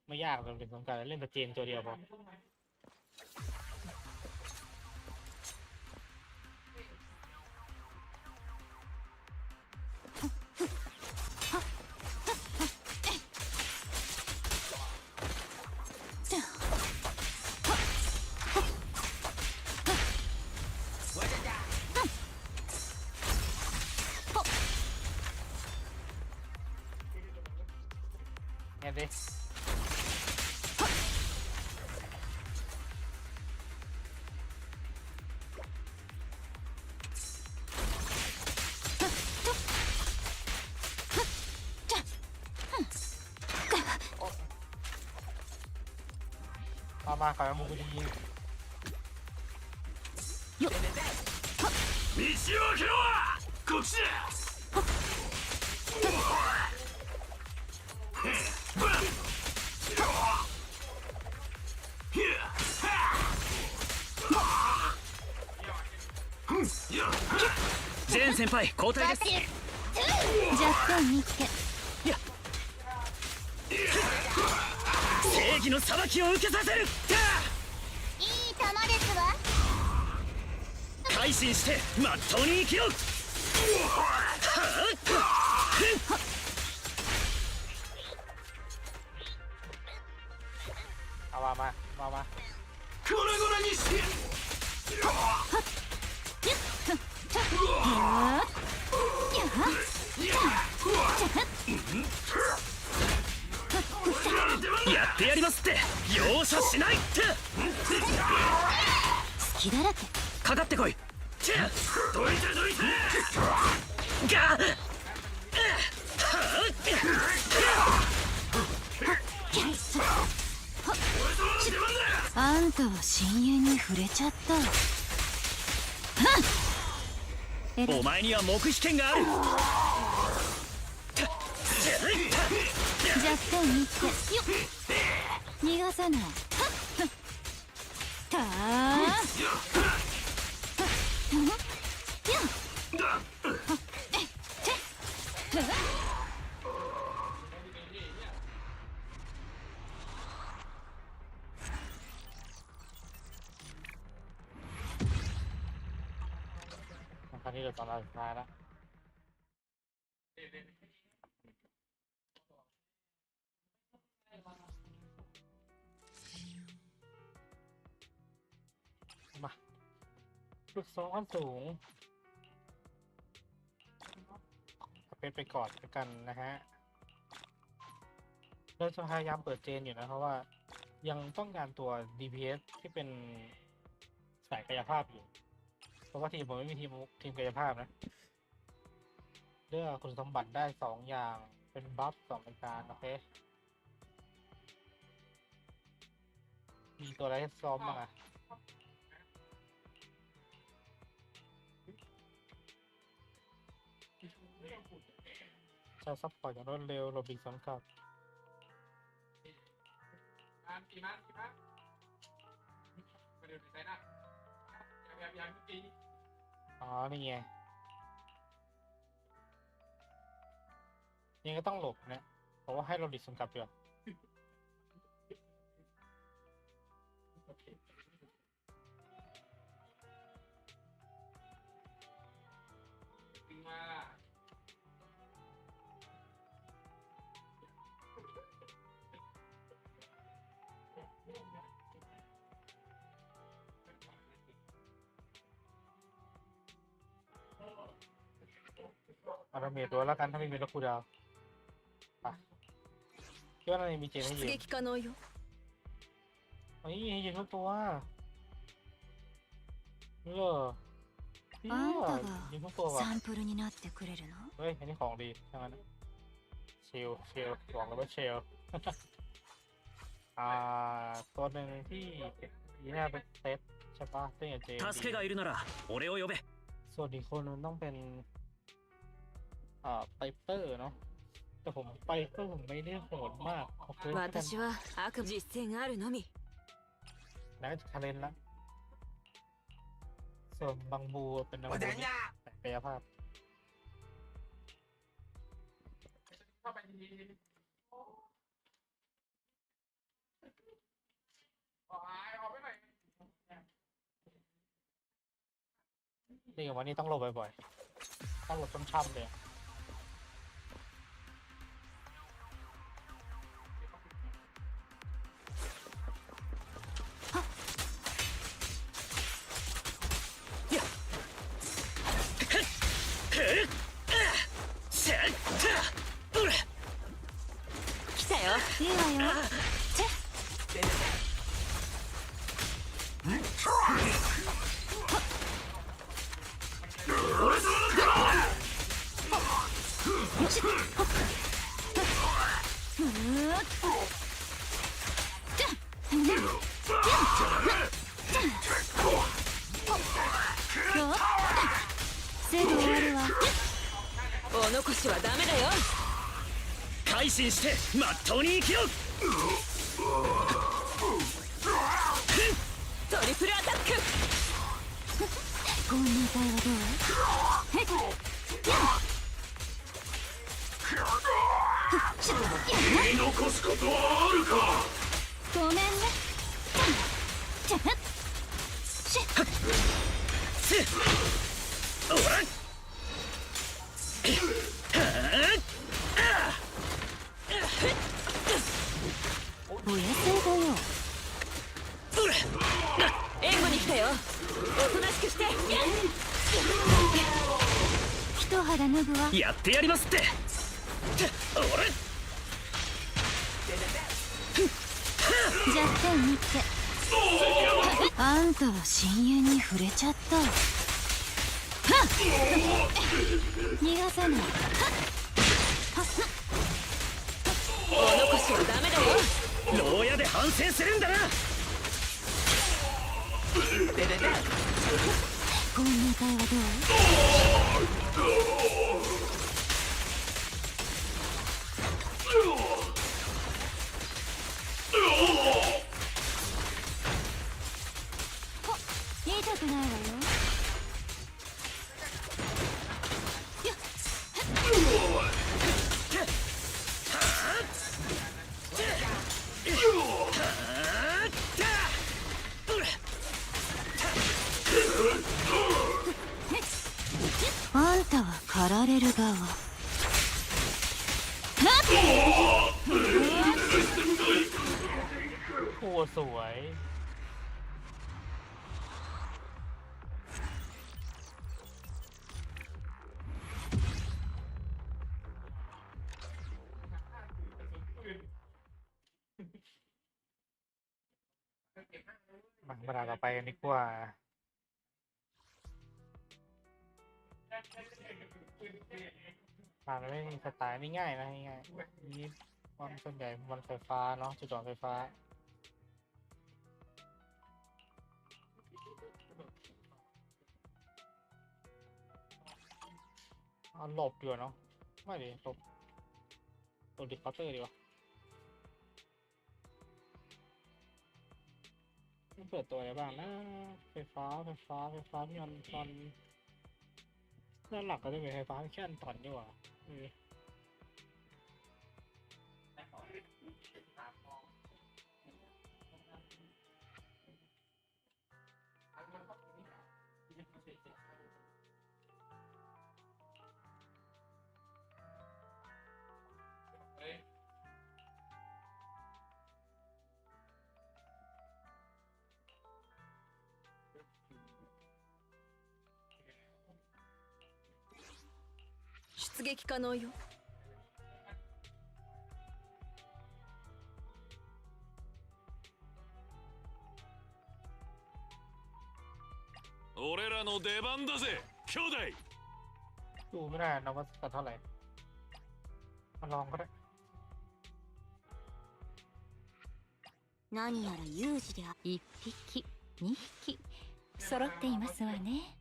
ไม่ยากมันเป็นสงการเล่นแต่เจนตัวเดียวพอไงดิ มาขายมุกดี 道を開けろこっちだジェーン先輩交代です若干見つけ。正義の裁きを受けさせるいい球ですわ。改心してまっとうに生きろเอามา粉々にしてやってやりますって容赦しないって隙だらけ。かかってこいどいてどいてがあんたは深淵に触れちゃった。お前には黙秘権がある若干見つけ。逃がさない。たあคราวนี้เราตอนสุดท้ายแล้วมาฝึกซ้อมขั้นสูงเป็นไปก่อนกันนะฮะเราจะพยายามเปิดเจนอยู่นะเพราะว่ายังต้องการตัว DPS ที่เป็นสายกายภาพอยู่เพราะว่าทีมผมไม่มีทีมกายภาพนะเลือกคุณสมบัติได้2อย่างเป็นบัฟ2รายการโอเคมีตัวอะไรให้ซ้อมบ้างอะใช้ซัพพอร์ตอย่างรวดเร็วโรบินสังกัดอ๋อนี่ไงยังก็ต้องหลบนะเพราะว่าให้โรบินสังกัดเดียวเราเมทตัวแล้วกันถ้าไม่มีรถคูดาวไปคิดว่าน่าจะมีเจนให้ยืน 出撃可能よ。ให้ยืนทุกตัวเหรอあんたがยืนทุกตัวว่ะサンプルになってくれるの？ เฮ้ยอันนี้ของดีใช่ไหมนะเชลบอกเลยว่าเชล ตัวหนึ่งที่ยีน่าเป็นเซตใช่ปะเต้นกับเจ助けがいるなら俺を呼べส่วนอีกคนมันต้องเป็นไพเปอร์เนาะไพ แต่ผมไปก็ผมไม่ได้โหดมากโอเคแล้วกัน 私は悪実践あるのみ แล้วก็จะทะเลนละส่วนบางบูเป็นน้ำบูนี่แต่กายภาพนี่กับวันนี้ต้องหลบบ่อยๆต้องหลบช้ำๆเลย 来たよいいわよすぐ終わるわお残しはダメだよ改心してまっとうに生きろトリプルアタックこんな会話どうへっ言い残すことはあるかごめんねちゃっおらお痩せだよ援護に来たよおとなしくして一肌脱ぐわやってやりますって俺弱点見ってあんたは深淵に触れちゃった逃がさないお残しはダメだよ牢屋で反省するんだなこんな会話どう痛くないわよあんたは狩られる側โอ้สวยมาเวลาต่อไปกันดีกว่าผ่านไม่มีสไตล์นี่ง่ายนะง่ายนี่วันส่วนใหญ่วันไฟฟ้าเนาะจุดจอดไฟฟ้าเอาหลบดีกว่าเนาะไม่ดิหลบดิเคาน์เตอร์ดีกว่าเปิดตัวอะไรบ้างนะไฟฟ้าพี่อันตอนด้านหลักก็จะเป็นไฟฟ้าแค่อันตอนดีกว่า出撃可能よ俺らの出番だぜ兄弟ดูไม่ได้นะว่าสักเท่าไหร่มาลองก็ได้何やら有事で1匹2匹揃っていますわね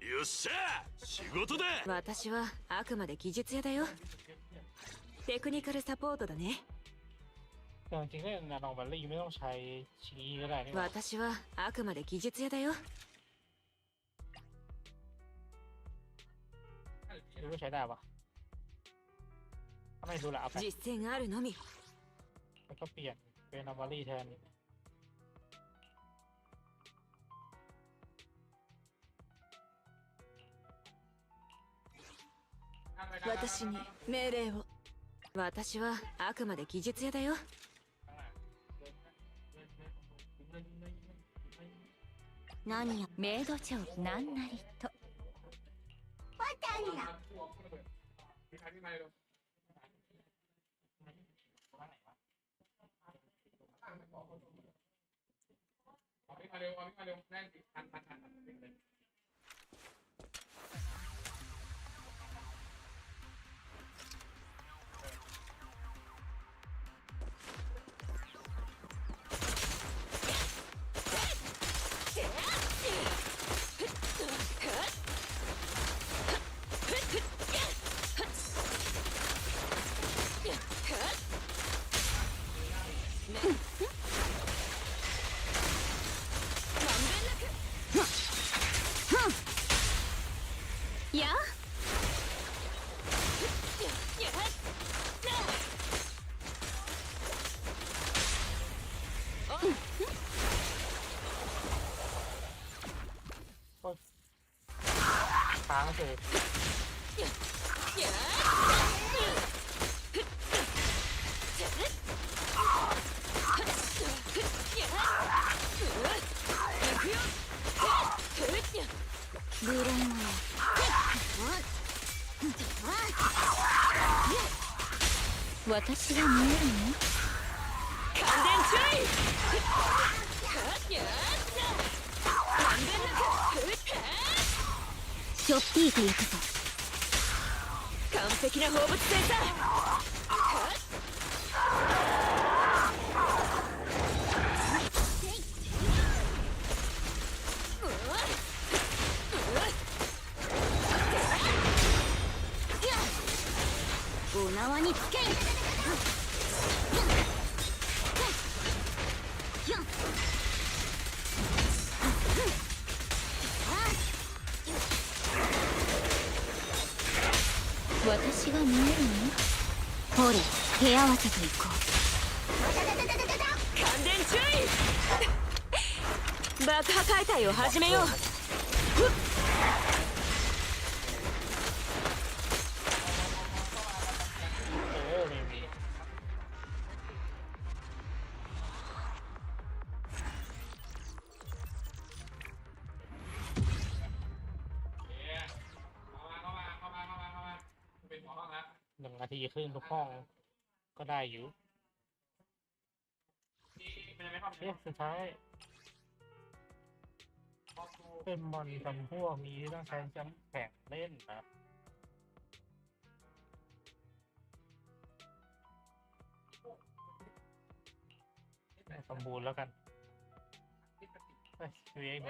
よっしゃ仕事だ。私はあくまで技術屋だよ。テクニカルサポートだね。 แต่จริงๆเล่นนาโนบัลลี่ไม่ต้องใช้ชี้ก็ได้นี่หว่า 私はあくまで技術屋だよ。 ดูว่าใช้ได้ปะถ้าไม่ดูละเอาไป 実践あるのみ。 แล้วก็เปลี่ยนเป็นนาโนบัลลี่แทน 私に命令を。私はあくまで技術屋だよ。 何やメイド長なんなりと。わたりな。 やค้างเฉย ブレンは私が見えるの感電注意。しょっぴーと行くぞ完璧な放物線さ。お縄につけ私が見えるのほれ手合わせといこ感電注意。爆破解体を始めよう。1 นาทีครึ่งทุกห้องก็ได้อยู่สุดท้ายเป็นมอนจำพวกนี้ต้องใช้จำแข่งเล่นนะสมบูรณ์แล้วกันเรียก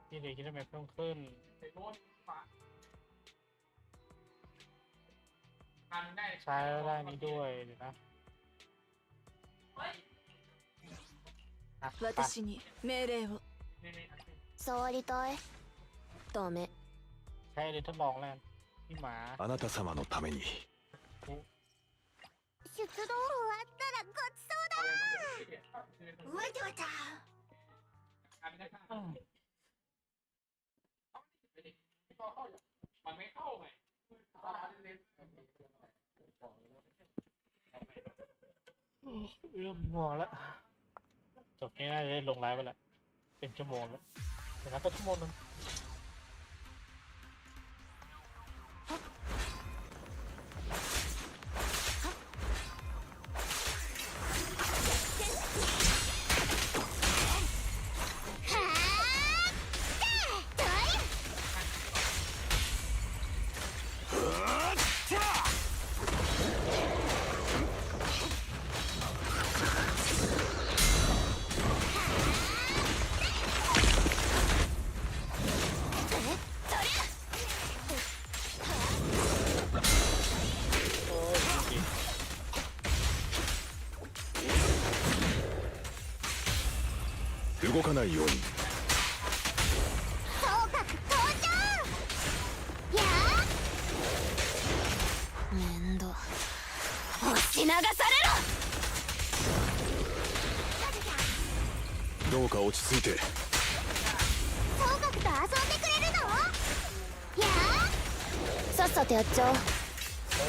ที่เด็กที่ได้แบบเพิ่มขึ้นใช้ได้นี้ด้วยเดี๋ยวนะ私に命令を。触りたいダメ ใช้เลยทดลองแล้วพี่หมา あなた様のために。出動終わったらごちそうだわちゃわちゃเริ่มง่วงแล้วจบนี้น่าจะได้ลงไลฟ์ไปแล้วเป็นชั่วโมงแล้วแต่นั้นก็ชั่วโมงนึง動かないように総格登場や面倒押し流されどうか落ち着いて総格と遊んでくれるのやろさっさとやっちゃおう โอ้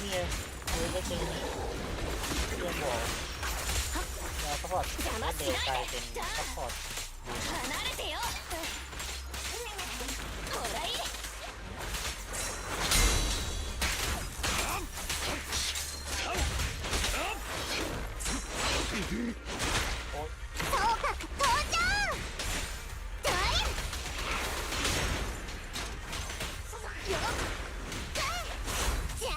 นี่ไงคือไม่จริงเรื่องบอกแล้วซัพพอร์ตเดลกลายเป็นซัพพอร์ต 離れてよほらいい総格登場どいよっじゃ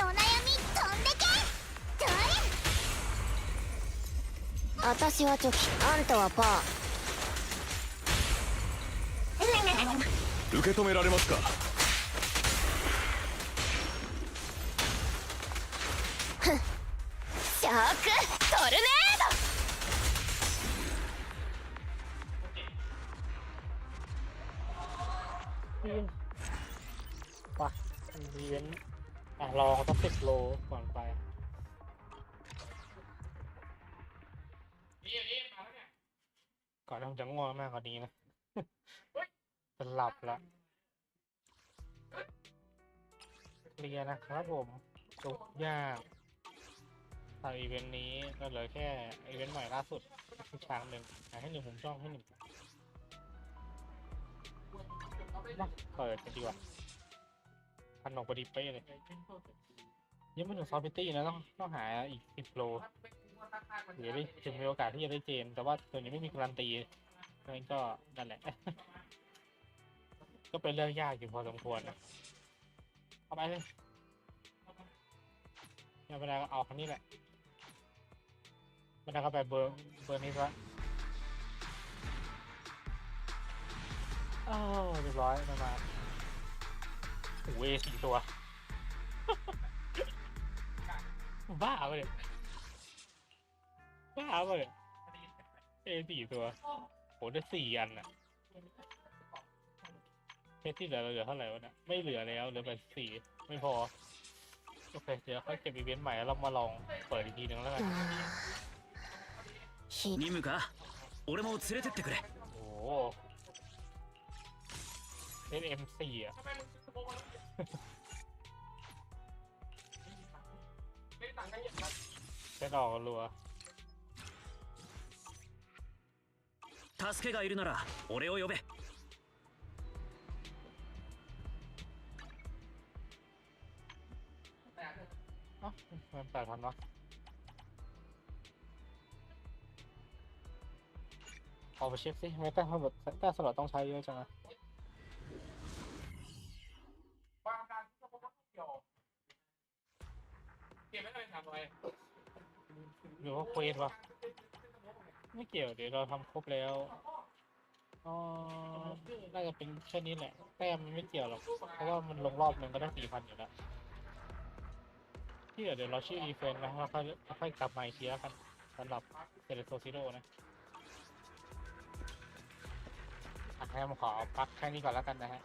お悩み飛んでけどい私はチョキあんたはパ受け止められますかーシャークトルネป่ะอีเวนต์ลองสัก10 โลก่อนไปก่อนที่ผมจะง่วงมากกว่านี้นะ จะหลับละเคลียร์นะครับผมจบยากทำอีเวนต์นี้ก็เหลือแค่อีเวนต์ใหม่ล่าสุดคือช้างหนึ่งให้1ผมช่องให้1มาเปิดกันดีกว่าพันออกพอดีเป๊ะเลยยังไม่ถึงซอฟต์ตี้นะต้องหาอีก10 โลหรือได้ถึงมีโอกาสที่จะได้เจนแต่ว่าตัวนี้ไม่มีการันตีเพราะงั้นก็นั่นแหละ ก็เป็นเรื่องยากอยู่พอสมควรนะเอาไปเลยอย่าไปได้ก็เอาคันนี้แหละไม่ได้ก็ไปเบอร์นี้ซะอ้าวเรียบร้อยมาโอ้ย4 ตัว บ้าไปเลย4 ตัวโหได้4 อันน่ะเพชรที่เหลือเท่าไหร่วะเนี่ยไม่เหลือแล้วเหลือแบบ4ไม่พอโอเคเดี๋ยวค่อยเก็บอีเวนต์ใหม่แล้วเรามาลองเปิดอีกทีนึงแล้วกัน任務か俺も連れてってくれ โอ้เพชร M4 อ่ะเพชรออกรัว助けがいるなら俺を呼べมัน8,000วะเอาไปเช็คสิไม่แต่สำหรับต้องใช้เยอะจังนะหรือว่าเควสวะไม่เกี่ยวเดี๋ยวเราทำครบแล้วน่าจะเป็นแค่นี้แหละแต้มมันไม่เกี่ยวหรอกเพราะว่ามันลงรอบนึงก็ได้ 4,000 อยู่แล้วที่เดี๋ยวเราชื่ออีเวนต์นะแล้วค่อยกลับมาอีกทีแล้วกันสำหรับเซเลโซซิโร่นะให้ผมขอพักแค่นี้ก่อนแล้วกันนะฮะ